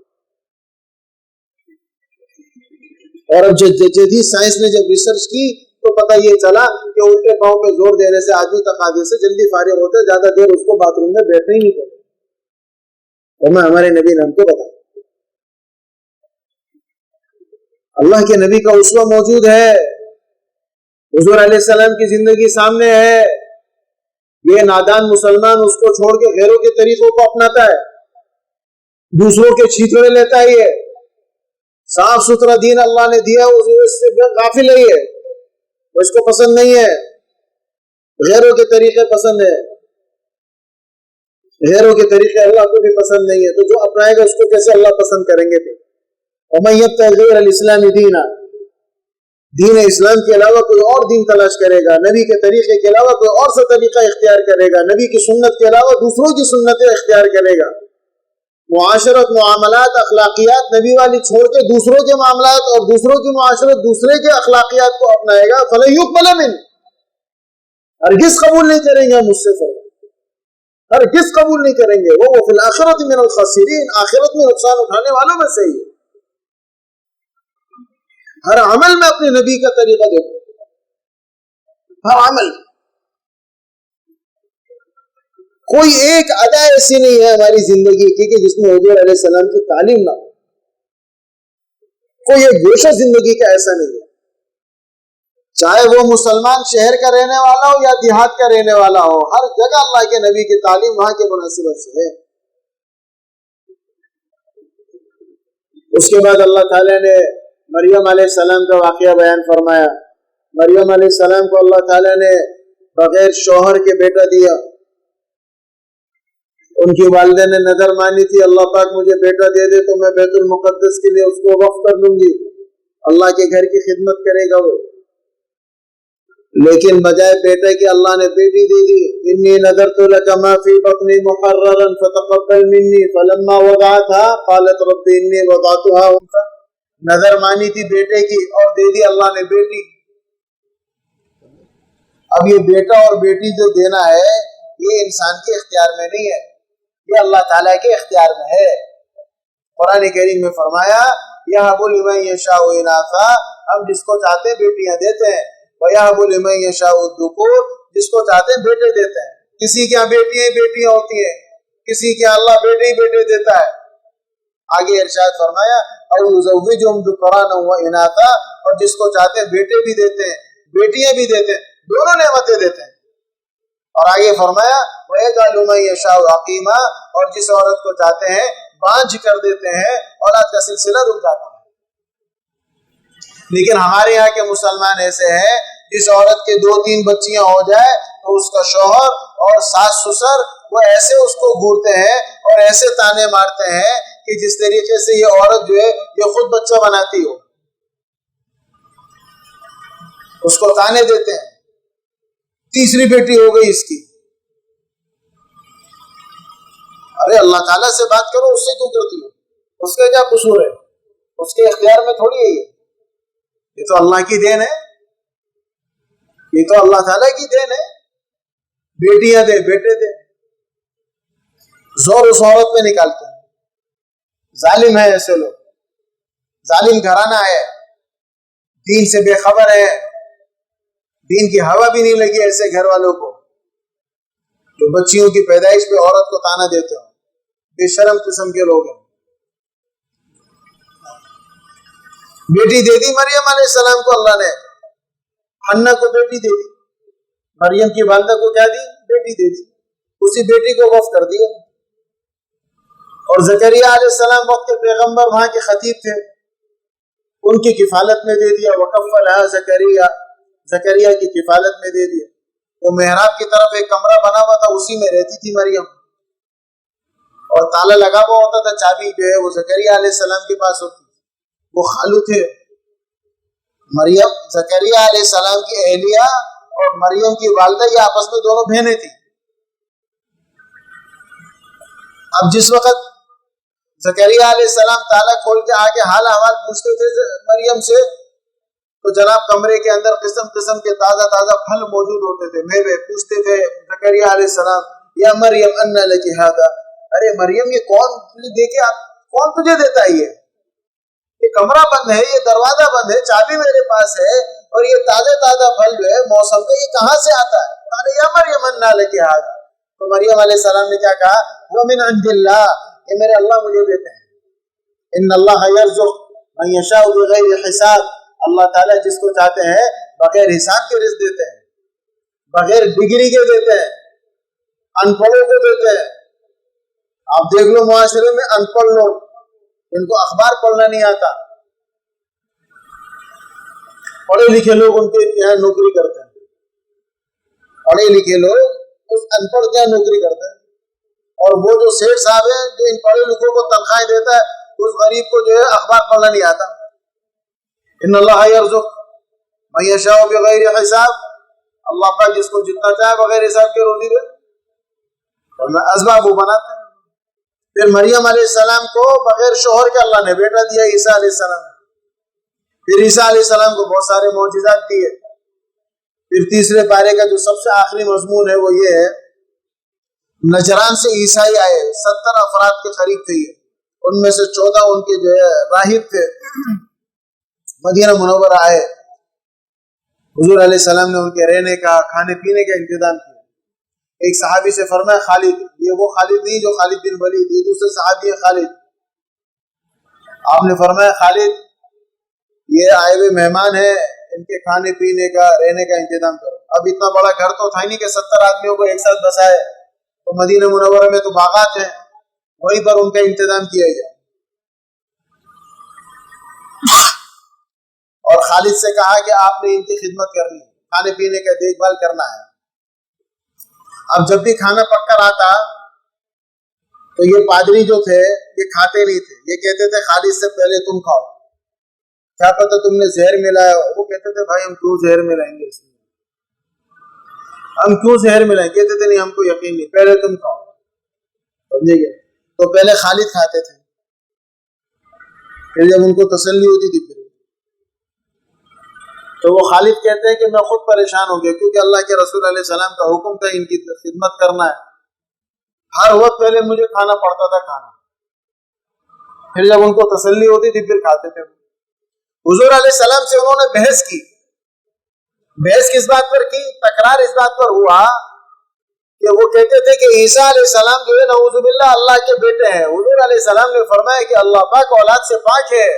اور اب جدید سائنس نے جب ریسرچ کی تو پتہ یہ چلا کہ الٹے پاؤں پہ زور دینے سے آدمی تقاضے سے جلدی فارغ ہوتا ہے، زیادہ دیر اس کو باتھ روم میں بیٹھنا ہی نہیں پڑتا۔ اور میں ہمارے نبی نے ہم کو بتایا، اللہ کے نبی کا اسوہ موجود ہے، حضور علیہ السلام کی زندگی سامنے ہے، یہ نادان مسلمان اس کو چھوڑ کے غیروں کے طریقوں کو اپناتا ہے، دوسروں کے چھیتڑے لیتا ہے، یہ صاف ستھرا دین اللہ نے دیا، اس سے غافل ہے، یہ اس کو پسند نہیں ہے، غیروں کے طریقے پسند ہے، غیروں کے طریقے اللہ کو بھی پسند نہیں ہے، تو جو اپنائے گا اس کو کیسے اللہ پسند کریں گے؟ پھر وَمَن يَبْتَغِ غَيْرَ الْإِسْلَامِ دِينًا، دین اسلام کے علاوہ کوئی اور دین تلاش کرے گا، نبی کے طریقے کے علاوہ کوئی اور سا طریقہ اختیار کرے گا، نبی کی سنت کے علاوہ دوسروں کی سنتیں اختیار کرے گا، معاشرت، معاملات، اخلاقیات نبی والی چھوڑ کے دوسروں کے معاملات اور دوسروں کی معاشرت، دوسرے کے اخلاقیات کو اپنائے گا، فَلَن يُقْبَلَ مِنْهُ، ہرگز قبول نہیں کریں گے مجھ سے، ہرگز قبول نہیں کریں گے، وہ فی الآخرۃ من الخاسرین، آخرت میں نقصان اٹھانے والوں میں سے ہی ہے۔ ہر عمل میں اپنے نبی کا طریقہ دیکھو، ہر عمل، کوئی ایک ادا ایسی نہیں ہے ہماری زندگی کی کہ جس میں حضور علیہ السلام کی تعلیم نہ ہو، کوئی ایک گوشہ زندگی کا ایسا نہیں ہے، چاہے وہ مسلمان شہر کا رہنے والا ہو یا دیہات کا رہنے والا ہو، ہر جگہ اللہ کے نبی کی تعلیم وہاں کے مناسبت سے ہے۔ اس کے بعد اللہ تعالیٰ نے مریم علیہ السلام کا واقعہ بیان فرمایا۔ مریم علیہ السلام کو اللہ تعالیٰ نے بغیر شوہر کے بیٹا دیا، ان کی والدہ نے نظر مانی تھی اللہ پاک مجھے بیٹا دے دے تو میں بیت المقدس کے لیے اس کو وقف کر دوں گی، اللہ کے گھر کی خدمت کرے گا وہ، لیکن بجائے بیٹے کے اللہ نے بیٹی دے دی۔ انی نذرت لک ما فی بطنی محررا فتقبل منی فلما وضعتها قالت رب انی وضعتها انثى، نظر مانی تھی بیٹے کی اور دے دی اللہ نے بیٹی۔ اب یہ بیٹا اور بیٹی جو دینا ہے یہ انسان کے اختیار میں نہیں ہے، یہ اللہ تعالیٰ کے اختیار میں ہے۔ قرآن کریم میں فرمایا یَهَبُ لِمَن یَشَاءُ إِنَاثًا، ہم جس کو چاہتے ہیں بیٹیاں دیتے ہیں، وَيَهَبُ لِمَن یَشَاءُ الذُّكُورَ، جس کو چاہتے ہیں بیٹے دیتے ہیں۔ کسی کے یہاں بیٹیاں ہی بیٹیاں ہوتی ہیں، کسی کے یہاں اللہ بیٹے ہی بیٹے دیتا ہے۔ آگے ارشاد فرمایا اور یزوجہم ذکرانا و اناثا، اور جس کو چاہتے ہیں بیٹے بھی دیتے ہیں بیٹیاں بھی دیتے ہیں، دونوں نعمتیں دیتے ہیں۔ اور آگے فرمایا وَيَجْعَلُ مَن يَشَاءُ عَقِيمًا، اور جس عورت کو چاہتے ہیں بانجھ کر دیتے ہیں، اولاد کا سلسلہ رک جاتا ہے۔ لیکن ہمارے یہاں کے مسلمان ایسے ہیں جس عورت کے 2-3 بچیاں ہو جائے تو اس کا شوہر اور ساس سسر وہ ایسے اس کو گھورتے ہیں اور ایسے تانے مارتے ہیں کہ جس طریقے سے یہ عورت جو ہے یہ خود بچہ بناتی ہو، اس کو تانے دیتے ہیں، تیسری بیٹی ہو گئی اس کی، ارے اللہ تعالیٰ سے بات کرو، اس سے کیوں کرتی ہو؟ اس کا کیا قصور ہے؟ اس کے اختیار میں تھوڑی ہے یہ تو اللہ کی دین ہے، یہ تو اللہ تعالیٰ کی دین ہے، بیٹیاں دے بیٹے دے، زور اس عورت میں نکالتے ہیں۔ ظالم ہے ایسے لوگ، ظالم گھرانہ ہے، دین سے بے خبر ہے، دین کی ہوا بھی نہیں لگی ایسے گھر والوں کو جو بچیوں کی پیدائش پہ عورت کو تانا دیتے ہو، بے شرم قسم کے لوگ ہیں۔ بیٹی دے دی مریم علیہ السلام کو اللہ نے، حنا کو بیٹی دے دی، مریم کی والدہ کو کیا دی؟ بیٹی دے دی، اسی بیٹی کو وقف کر دیا۔ اور زکریا علیہ السلام وقت کے پیغمبر، وہاں کے خطیب تھے، ان کی کفالت میں دے دیا، وکفلھا زکریا، زکریا کی کفالت میں دے دیا۔ وہ محراب کی طرف ایک کمرہ بنا ہوا تھا، اسی میں رہتی تھی مریم، اور تالا لگا ہوا ہوتا تھا، چابی جو ہے وہ زکریا علیہ السلام کے پاس ہوتی، وہ خالو تھے۔ مریم زکریا علیہ السلام کی اہلیہ اور مریم کی والدہ یہ آپس میں دونوں بہنیں تھیں۔ اب جس وقت زکریا علیہ السلام تالا کھول کے آگے حال احوال پوچھتے تھے مریم سے، تو جناب کمرے کے اندر قسم قسم کے تازہ تازہ پھل موجود ہوتے تھے، میوے۔ پوچھتے تھے زکریا علیہ السلام، یا مریم ان لک ھذا، ارے مریم یہ کون دے کے کون تجھے دیتا ہے؟ یہ کمرہ بند ہے، یہ دروازہ بند ہے، چابی میرے پاس ہے، اور یہ تازہ تازہ پھل جو ہے موسم کا، یہ کہاں سے آتا ہے؟ قال یا مریم ان لک ھذا، تو مریم علیہ السلام نے کیا کہا؟ وہ من عند اللہ، یہ میرے اللہ مجھے دیتے ہیں۔ ان اللہ یرزق من یشاء بغیر حساب، اللہ تعالیٰ جس کو چاہتے ہیں بغیر حساب کے رزق دیتے ہیں، بغیر ڈگری کے دیتے ہیں، ان پڑھوں کو دیتے ہیں۔ آپ دیکھ لو معاشرے میں ان پڑھ لوگ، ان کو اخبار پڑھنا نہیں آتا، پڑھے لکھے لوگ ان کے یہاں نوکری کرتے ہیں، پڑھے لکھے لوگ اس ان پڑھ کے یہاں نوکری کرتے ہیں، اور وہ جو سیٹ صاحب ہے جو ان پڑھے لکھوں کو تنخواہیں دیتا ہے، اس غریب کو جو ہے اخبار پڑھنا نہیں آتا۔ ان اللہ یرزق من یشاء بغیر حساب، اللہ پاک جس کو جتنا چاہے بغیر حساب کے روزی دے، اور میں اسباب وہ بناتے ہیں۔ پھر مریم علیہ السلام کو بغیر شوہر کے اللہ نے بیٹا دیا، عیسیٰ علیہ السلام۔ پھر عیسیٰ علیہ السلام کو بہت سارے معجزات دیے۔ پھر تیسرے پارے کا جو سب سے آخری مضمون ہے وہ یہ ہے، نجران سے عیسائی آئے، 70 افراد کے قریب تھے، یہ ان میں سے 14 ان کے جو ہے راہب تھے، مدینہ منورہ آئے۔ حضور علیہ السلام نے ان کے رہنے کا، کھانے پینے کا انتظام کیا۔ ایک صحابی سے فرمایا خالد، یہ وہ خالد نہیں جو خالد بن ولید، یہ دوسرے صحابی ہے خالد۔ آپ نے فرمایا خالد یہ آئے ہوئے مہمان ہیں، ان کے کھانے پینے کا، رہنے کا انتظام کرو۔ اب اتنا بڑا گھر تو تھا نہیں کہ 70 آدمیوں کو ایک ساتھ بسائے، تو مدینہ منورہ میں تو باغات ہیں، وہیں پر ان کا انتظام کیا جائے۔ اور خالد سے کہا کہ آپ نے ان کی خدمت کرنی ہے، کھانے پینے کا دیکھ بھال کرنا ہے۔ اب جب بھی کھانا پک کر آتا تو یہ پادری جو تھے یہ کھاتے نہیں تھے، یہ کہتے تھے خالد سے پہلے تم کھاؤ، کیا پتہ تم نے زہر ملایا۔ وہ کہتے تھے بھائی ہم کیوں زہر ملائیں گے، اس میں ہم کیوں زہر ملائیں گے؟ کہتے تھے نہیں ہم کو یقین نہیں، پہلے تم کھاؤ، سمجھے گے؟ تو پہلے خالد کھاتے تھے، پھر جب ان کو تسلی ہوتی تھی پھر تو وہ خالد کہتے ہیں کہ میں خود پریشان ہو گیا، کیونکہ اللہ کے رسول علیہ السلام کا حکم تھا ان کی خدمت کرنا ہے، ہر وقت پہلے مجھے کھانا پڑتا تھا کھانا، پھر جب ان کو تسلی ہوتی تھی پھر کھاتے تھے۔ حضور علیہ السلام سے انہوں نے بحث کی، بحث کس بات پر کی؟ تکرار اس بات پر ہوا کہ وہ کہتے تھے کہ عیسیٰ علیہ السلام جو ہے نعوذ باللہ اللہ کے بیٹے ہیں۔ حضور علیہ السلام نے فرمایا کہ اللہ پاک اولاد سے پاک ہے،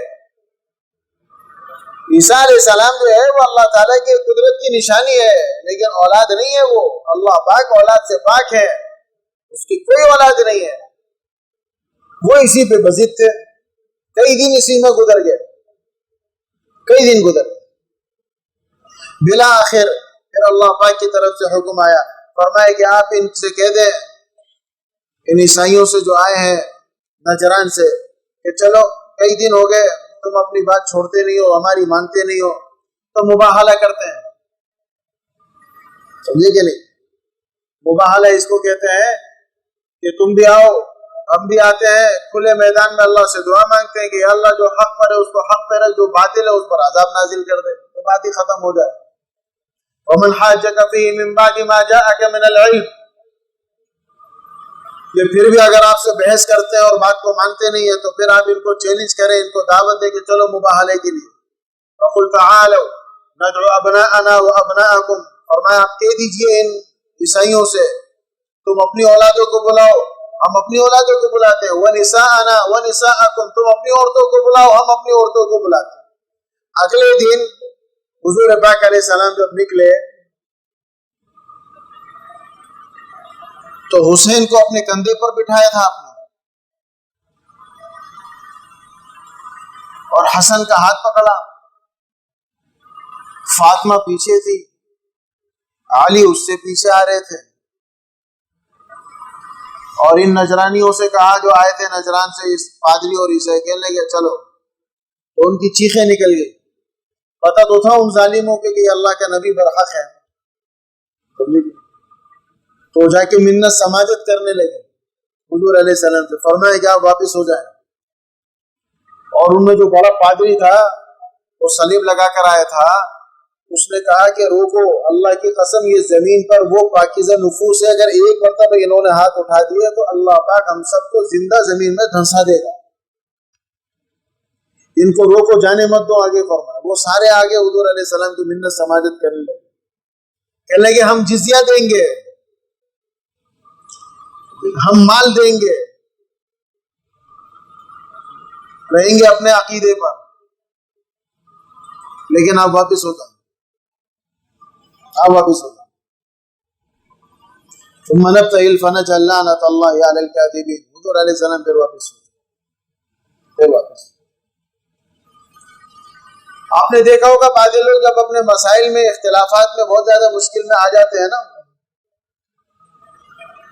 عیسیٰ علیہ السلام جو ہے وہ اللہ تعالیٰ کی قدرت کی نشانی ہے، لیکن اولاد نہیں ہے، وہ اللہ پاک اولاد سے پاک ہے، اس کی کوئی اولاد نہیں ہے۔ وہ اسی پہ بضد تھے، کئی دن اسی میں گزر گئے، کئی دن گزر گئے، بلا آخر پھر اللہ پاک کی طرف سے حکم آیا، فرمایا کہ آپ ان سے کہہ دیں، ان عیسائیوں سے جو آئے ہیں نجران سے، کہ چلو کئی دن ہو گئے تم اپنی بات چھوڑتے نہیں ہو، ہماری مانتے نہیں ہو، تو مباہلہ کرتے ہیں، سمجھے کہ نہیں؟ مباہلہ اس کو کہتے ہیں کہ تم بھی آؤ ہم بھی آتے ہیں، کھلے میدان میں اللہ سے دعا مانگتے ہیں کہ اللہ جو حق پر ہے اس کو حق پر رکھ، جو باطل ہے اس پر عذاب نازل کر دے، تو بات ہی ختم ہو جائے۔ وَمَنْ حَاجَّكَ فِيهِ مِنْ بَعْدِ مَا جَاءَكَ مِنَ الْعِلْمِ، یہ پھر بھی اگر آپ سے بحث کرتے ہیں اور بات کو مانتے نہیں ہیں تو پھر آپ ان کو چیلنج کریں، ان کو دعوت دیں کہ چلو مباہلے کے لیے۔ وَقُلْ تَعَالَوْا نَدْعُ أَبْنَاءَنَا وَأَبْنَاءَكُمْ، فرمایا آپ کہہ دیجئے ان عیسائیوں سے تم اپنی اولادوں کو بلاؤ، ہم اپنی اولادوں کو بلاتے ہیں، وَنِسَاءَنَا وَنِسَاءَكُمْ، تم اپنی عورتوں کو بلاؤ، ہم اپنی عورتوں کو بلاتے ہیں۔ اگلے دن حضور پاک علیہ السلام جب نکلے تو حسین کو اپنے کندھے پر بٹھایا تھا آپ نے، اور حسن کا ہاتھ پکڑا، فاطمہ پیچھے تھی، علی اس سے پیچھے آ رہے تھے، اور ان نجرانیوں سے کہا جو آئے تھے نجران سے، اس پادری اور عیسائی، کہنے لگے چلو، تو ان کی چیخیں نکل گئی، پتہ تو تھا ان ظالموں کے کہ یہ اللہ کا نبی برحق ہے، تو جا کے منت سماجت کرنے لگے حضور علیہ السلام سے، فرمایا کہ آپ واپس ہو جائیں، اور ان میں جو بڑا پادری تھا وہ صلیب لگا کر آیا تھا، اس نے کہا کہ روکو، اللہ کی قسم یہ زمین پر وہ پاکیزہ نفوس ہے، اگر ایک مرتبہ انہوں نے ہاتھ اٹھا دیا تو اللہ پاک ہم سب کو زندہ زمین میں دھنسا دے گا، ان کو روکو، جانے مت دو، آگے فرمایا۔ وہ سارے آگے حضور علیہ السلام کی منت سماجت کرنے لگے، کہنے لگے ہم جزیہ دیں گے، ہم مال دیں گے، رہیں گے اپنے عقیدے پر، لیکن آپ واپس ہو جائیں، آپ واپس ہو جائیں۔ ثم نبتهل فنجعل لعنة الله على الكاذبين، حضور علیہ السلام پھر واپس ہو گئے، پھر واپس۔ آپ نے دیکھا ہوگا بعض لوگ جب اپنے مسائل میں، اختلافات میں بہت زیادہ مشکل میں آ جاتے ہیں نا،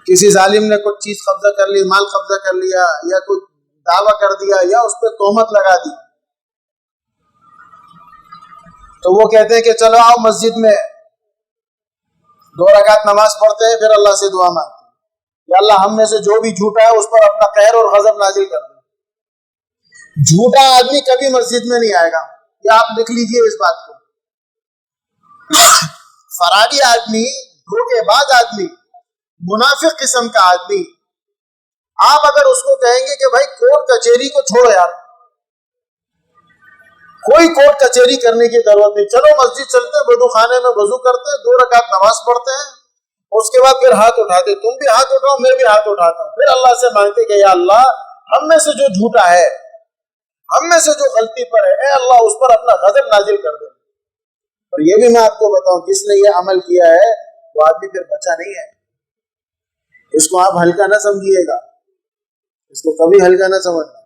کسی ظالم نے کچھ چیز قبضہ کر لی، مال قبضہ کر لیا، یا کچھ دعویٰ کر دیا، یا اس پہ تہمت لگا دی، تو وہ کہتے ہیں کہ چلو آؤ مسجد میں 2 رکعت نماز پڑھتے ہیں، پھر اللہ سے دعا مانگتے ہیں، یا اللہ ہم میں سے جو بھی جھوٹا ہے اس پر اپنا قہر اور غضب نازل کر دیں۔ جھوٹا آدمی کبھی مسجد میں نہیں آئے گا، یا آپ لکھ لیجئے اس بات کو۔ فراری آدمی، دھوکے باز آدمی، منافق قسم کا آدمی، آپ اگر اس کو کہیں گے کہ بھائی کورٹ کچہری کو چھوڑو یار، کوئی کورٹ کچہری کرنے کی ضرورت نہیں، چلو مسجد چلتے ہیں، وضو خانے میں وضو کرتے ہیں، 2 رکعت نماز پڑھتے ہیں، اس کے بعد پھر ہاتھ اٹھاتے، تم بھی ہاتھ اٹھاؤ، میں بھی ہاتھ اٹھاتا ہوں، پھر اللہ سے مانگتے کہ یا اللہ ہم میں سے جو جھوٹا ہے، ہم میں سے جو غلطی پر ہے، اے اللہ اس پر اپنا غضب نازل کر دے۔ اور یہ بھی میں آپ کو بتاؤں، جس نے یہ عمل کیا ہے وہ آدمی پھر بچا نہیں ہے، اس کو آپ ہلکا نہ سمجھیے گا، اس کو کبھی ہلکا نہ سمجھنا،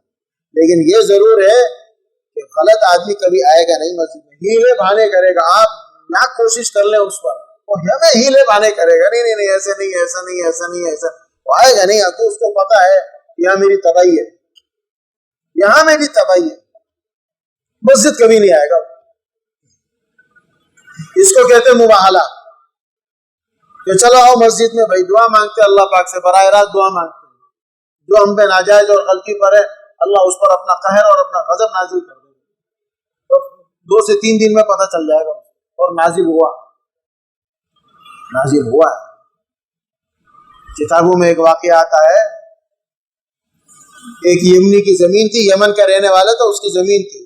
لیکن یہ ضرور ہے کہ غلط آدمی کبھی آئے گا نہیں مسجد میں، ہیلے بہانے کرے گا، آپ لاکھ کوشش کر لیں اس پر، وہ ہمیں ہیلے بہانے کرے گا، نہیں ایسے نہیں، ایسا نہیں، ایسا نہیں، ایسا، وہ آئے گا نہیں، آپ کو اس کو پتا ہے یہاں میری تباہی ہے، یہاں میری تباہی ہے، مسجد کبھی نہیں آئے گا۔ اس کو کہتے ہیں مباہلہ، کہ چلو آؤ مسجد میں بھائی دعا مانگتے اللہ پاک سے، براہ راست دعا مانگتے ہیں، جو ہم پہ ناجائز اور غلطی پر ہے اللہ اس پر اپنا قہر اور اپنا غضب نازل کر دے گا، تو 2 سے 3 دن میں پتہ چل جائے گا، اور نازل ہوا، نازل ہوا ہے۔ کتابوں میں ایک واقعہ آتا ہے، ایک یمنی کی زمین تھی، یمن کا رہنے والا تھا، اس کی زمین تھی،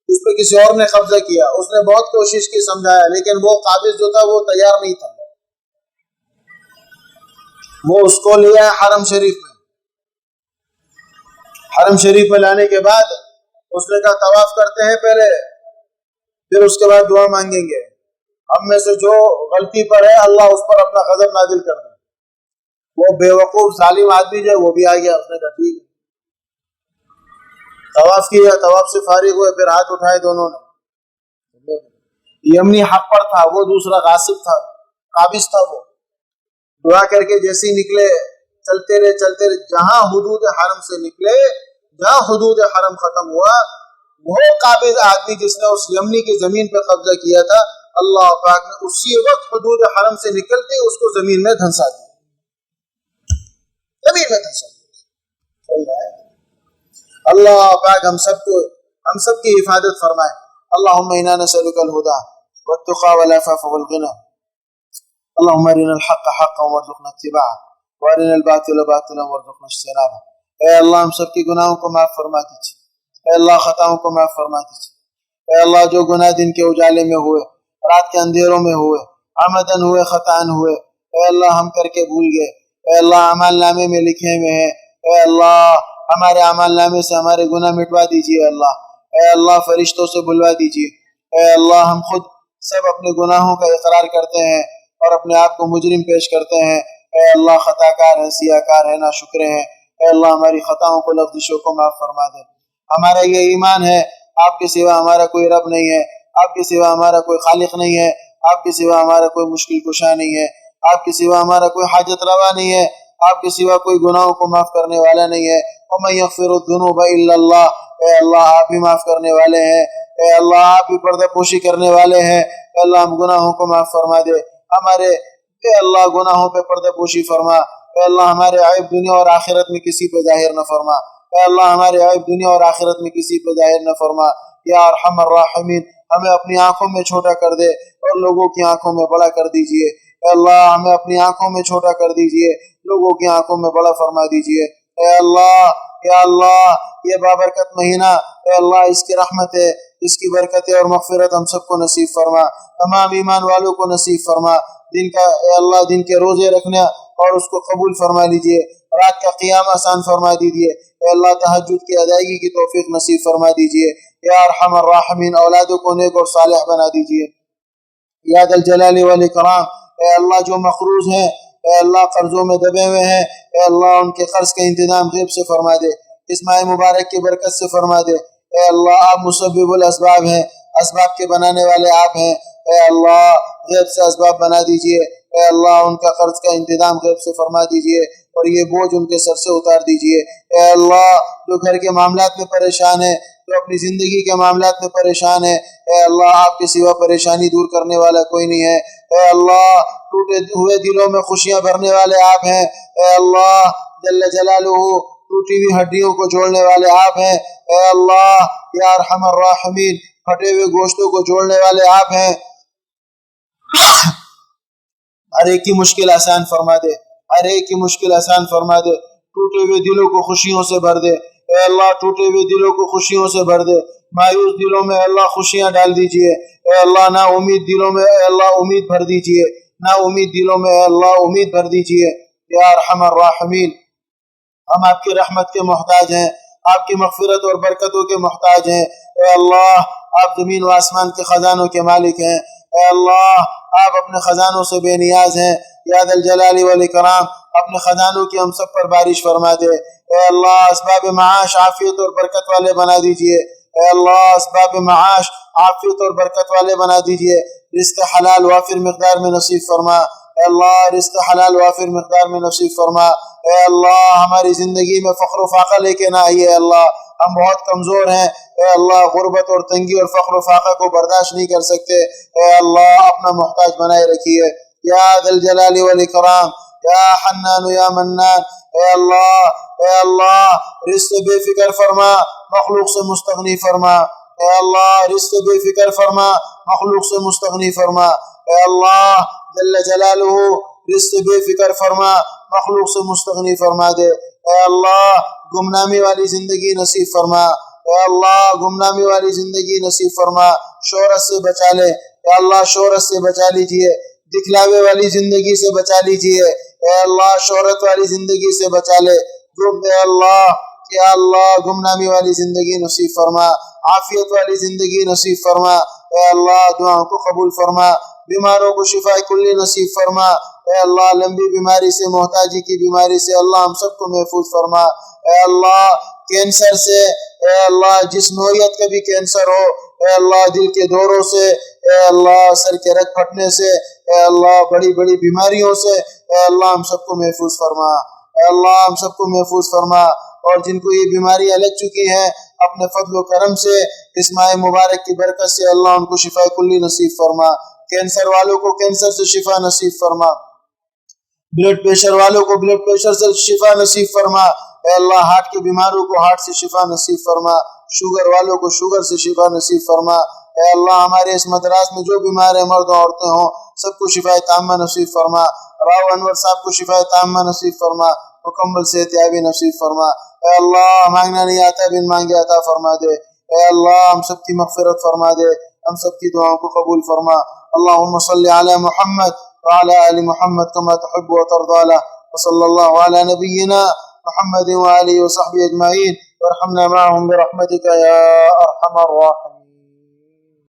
اس پہ کسی اور نے قبضہ کیا، اس نے بہت کوشش کی، سمجھایا، لیکن وہ قابض جو تھا وہ تیار نہیں تھا، وہ اس کو لیا حرم شریف میں، حرم شریف میں لانے کے بعد اس نے کہا طواف کرتے ہیں پہلے، پھر اس کے بعد دعا مانگیں گے، ہم میں سے جو غلطی پر ہے اللہ اس پر اپنا غضب نازل کر دے۔ وہ بے وقوف ظالم آدمی جو ہے وہ بھی آ گیا، اس نے کہا ٹھیک ہے، طواف کیا، طواف سے فارغ ہوئے، پھر ہاتھ اٹھائے دونوں نے، یمنی حق پر تھا، وہ دوسرا غاصب تھا، قابض تھا، وہ دعا کر کے جیسے ہی نکلے، چلتے رہے، جہاں حدود حرم سے نکلے، جہاں حدود حرم ختم ہوا، وہ قابض آدمی جس نے اس یمنی کی زمین پہ قبضہ کیا تھا، اللہ پاک نے اسی وقت حدود حرم سے نکلتے اس کو زمین میں دھنسا دیا، زمین میں دھنسا دیا۔ اللہ پاک ہم سب کی حفاظت فرمائے۔ اللہم انا نسألک الہدی والتقی والعفاف والغنی، اللہم ارنا الحق حقا وارزقنا اتباعہ وارنا الباطل باطلا وارزقنا اجتنابہ۔ اے اللہ ہم سب کی گناہوں کو معاف فرما دیجیے، اے اللہ خطاؤں کو معاف فرما دیجیے، اے اللہ جو گناہ دن کے اجالے میں ہوئے، رات کے اندھیروں میں ہوئے، عمدن ہوئے، خطاً ہوئے، اے اللہ ہم کر کے بھول گئے، اے اللہ اعمال نامے میں لکھے ہوئے ہیں، اے اللہ ہمارے اعمال نامے سے ہمارے گناہ مٹوا دیجیے، اے اللہ فرشتوں سے بلوا دیجیے، اے اللہ ہم خود سب اپنے گناہوں کا اقرار کرتے ہیں اور اپنے آپ کو مجرم پیش کرتے ہیں. اے اللہ خطا کار ہیں، سیاہ کار ہیں، ناشکرے ہیں. اے اللہ ہماری خطاؤں کو لغزشوں کو معاف فرما دے. ہمارا یہ ایمان ہے آپ کے سوا ہمارا کوئی رب نہیں ہے، آپ کے سوا ہمارا کوئی خالق نہیں ہے، آپ کے سوا ہمارا کوئی مشکل کشا نہیں ہے، آپ کے سوا ہمارا کوئی حاجت روا نہیں ہے، آپ کے سوا کوئی گناہوں کو معاف کرنے والا نہیں ہے. وَمَن يَغْفِرُ الذُّنُوبَ إِلَّا اللَّهُ. اے اللہ آپ بھی معاف کرنے والے ہیں. اے اللہ آپ بھی پردہ پوشی کرنے والے ہیں. اے اللہ ہم گناہوں کو معاف فرما دے. ہمارے اے اللہ گناہوں پہ پردہ پوشی فرما. اے اللہ ہمارے عیب دنیا اور آخرت میں کسی پہ ظاہر نہ فرما. اے اللہ ہمارے عیب دنیا اور آخرت میں کسی پہ ظاہر نہ فرما. یا ارحم الراحمین ہمیں اپنی آنکھوں میں چھوٹا کر دے اور لوگوں کی آنکھوں میں بڑا کر دیجئے. اے اللہ ہمیں اپنی آنکھوں میں چھوٹا کر دیجئے، لوگوں کی آنکھوں میں بڑا فرما دیجئے. اے اللہ یا اللہ یہ بابرکت مہینہ اے اللہ اس کی رحمت ہے، اس کی برکت اور مغفرت ہم سب کو نصیب فرما. تمام ایمان والوں کو نصیب فرما. دن کا اے اللہ دن کے روزے رکھنا اور اس کو قبول فرما لیجئے. رات کا قیام آسان فرما دیجئے. اے اللہ تہجد کی ادائیگی کی توفیق نصیب فرما دیجئے. یا ارحم الراحمین اولادوں کو نیک اور صالح بنا دیجئے. یا ذا الجلال والاکرام اے اللہ جو مقروض ہیں، اے اللہ قرضوں میں دبے ہوئے ہیں، اے اللہ ان کے قرض کا انتظام غیب سے فرما دے، اس ماہ مبارک کی برکت سے فرما دے. اے اللہ آپ مسبب الاسباب ہیں، اسباب کے بنانے والے آپ ہیں. اے اللہ غیب سے اسباب بنا دیجئے. اے اللہ ان کا قرض کا انتظام غیب سے فرما دیجئے اور یہ بوجھ ان کے سر سے اتار دیجئے. اے اللہ جو گھر کے معاملات میں پریشان ہے، جو اپنی زندگی کے معاملات میں پریشان ہے، اے اللہ آپ کے سوا پریشانی دور کرنے والا کوئی نہیں ہے. اے اللہ ٹوٹے ہوئے دلوں میں خوشیاں بھرنے والے آپ ہیں. اے اللہ جل جلالہ ٹوٹی ہوئی ہڈیوں کو جوڑنے والے آپ ہیں. اے اللہ یا ارحم الراحمین پھٹے ہوئے گوشتوں کو جوڑنے والے آپ ہیں. ہر ایک کی مشکل آسان فرما دے، ہر ایک کی مشکل آسان فرما دے. ٹوٹے ہوئے دلوں کو خوشیوں سے بھر دے. اے اللہ ٹوٹے ہوئے دلوں کو خوشیوں سے بھر دے. مایوس دلوں میں اے اللہ خوشیاں ڈال دیجئے. اے اللہ نا امید دلوں میں اے اللہ امید بھر دیجئے. نا امید دلوں میں اے اللہ امید بھر دیجئے. یا ارحم الراحمین ہم آپ کی رحمت کے محتاج ہیں، آپ کی مغفرت اور برکتوں کے محتاج ہیں. اے اللہ آپ زمین و آسمان کے خزانوں کے مالک ہیں. اے اللہ آپ اپنے خزانوں سے بے نیاز ہیں. یا ذا الجلال والاکرام اپنے خزانوں کی ہم سب پر بارش فرما دے. اے اللہ اسباب معاش عافیت اور برکت والے بنا دیجئے. اے اللہ اسباب معاش عافیت اور برکت والے بنا دیجئے. رزق حلال وافر مقدار میں نصیب فرما. اے اللہ رزق حلال وافر مقدار میں نصیب فرما. اے اللہ ہماری زندگی میں فخر و فاقہ لے کے نہ آئیے. اے اللہ ہم بہت کمزور ہیں. اے اللہ غربت اور تنگی اور فخر و فاقہ کو برداشت نہیں کر سکتے. اے اللہ اپنا محتاج بنائے رکھیے. یا ذا الجلال والاکرام یا حنان یا منان اے اللہ رزق بے فکر فرما، مخلوق سے مستغنی فرما. اے اللہ رزق بے فکر فرما، مخلوق سے مستغنی فرما. اے اللہ جل جلالہ رزق بے فکر فرما، مخلوق سے مستغنی فرما دے. اے اللہ گمنامی والی زندگی نصیب فرما. اے اللہ گمنامی والی زندگی نصیب فرما. شہرت سے بچا لے. اے اللہ شہرت سے بچا لیجئے. دکھلاوے والی زندگی سے بچا لیجئے. اے اللہ شہرت والی زندگی سے بچا لے. اے اللہ یا اللہ گمنامی والی زندگی نصیب فرما، عافیت والی زندگی نصیب فرما. اے اللہ دعاؤں کو قبول فرما. بیماروں کو شفا کلی نصیب فرما. اے اللہ لمبی بیماری سے، محتاجی کی بیماری سے اللہ ہم سب کو محفوظ فرما. اے اللہ کینسر سے، اے اللہ جس نوعیت کا بھی کینسر ہو، اے اللہ دل کے دوروں سے، اے اللہ سر کے رگ پھٹنے سے، اے اللہ بڑی بڑی بیماریوں سے، اے اللہ ہم سب کو محفوظ فرما. اے اللہ ہم سب کو محفوظ فرما. اور جن کو یہ بیماریاں لگ چکی ہیں اپنے فضل و کرم سے اس ماہ مبارک کی برکت سے اللہ ان کو شفا کلی نصیب فرما. کینسر والوں کو کینسر سے شفا نصیب فرما. بلڈ پریشر والوں کو بلڈ پریشر سے شفا نصیب فرما. اے اللہ ہارٹ کے بیماروں کو ہارٹ سے شفا نصیب فرما. شوگر والوں کو شوگر سے شفا نصیب فرما. اے اللہ ہمارے اس مدراس میں جو بیمار ہیں مرد و عورتیں ہوں سب کو شفا تامہ نصیب فرما. راو انور صاحب کو شفا تامہ نصیب فرما، مکمل صحت یابی نصیب فرما. اے اللہ مانگنا نہیں آتا بن مانگے عطا فرما دے. اے اللہ ہم سب کی مغفرت فرما دے، ہم سب کی دعاؤں کو قبول فرما. اللہم صلی علی محمد وعلی آل محمد کما تحب و ترضى وصلی اللہ علی نبینا محمد وآلہ وصحبہ اجمعین وارحمنا معهم برحمتک یا ارحم الراحمین.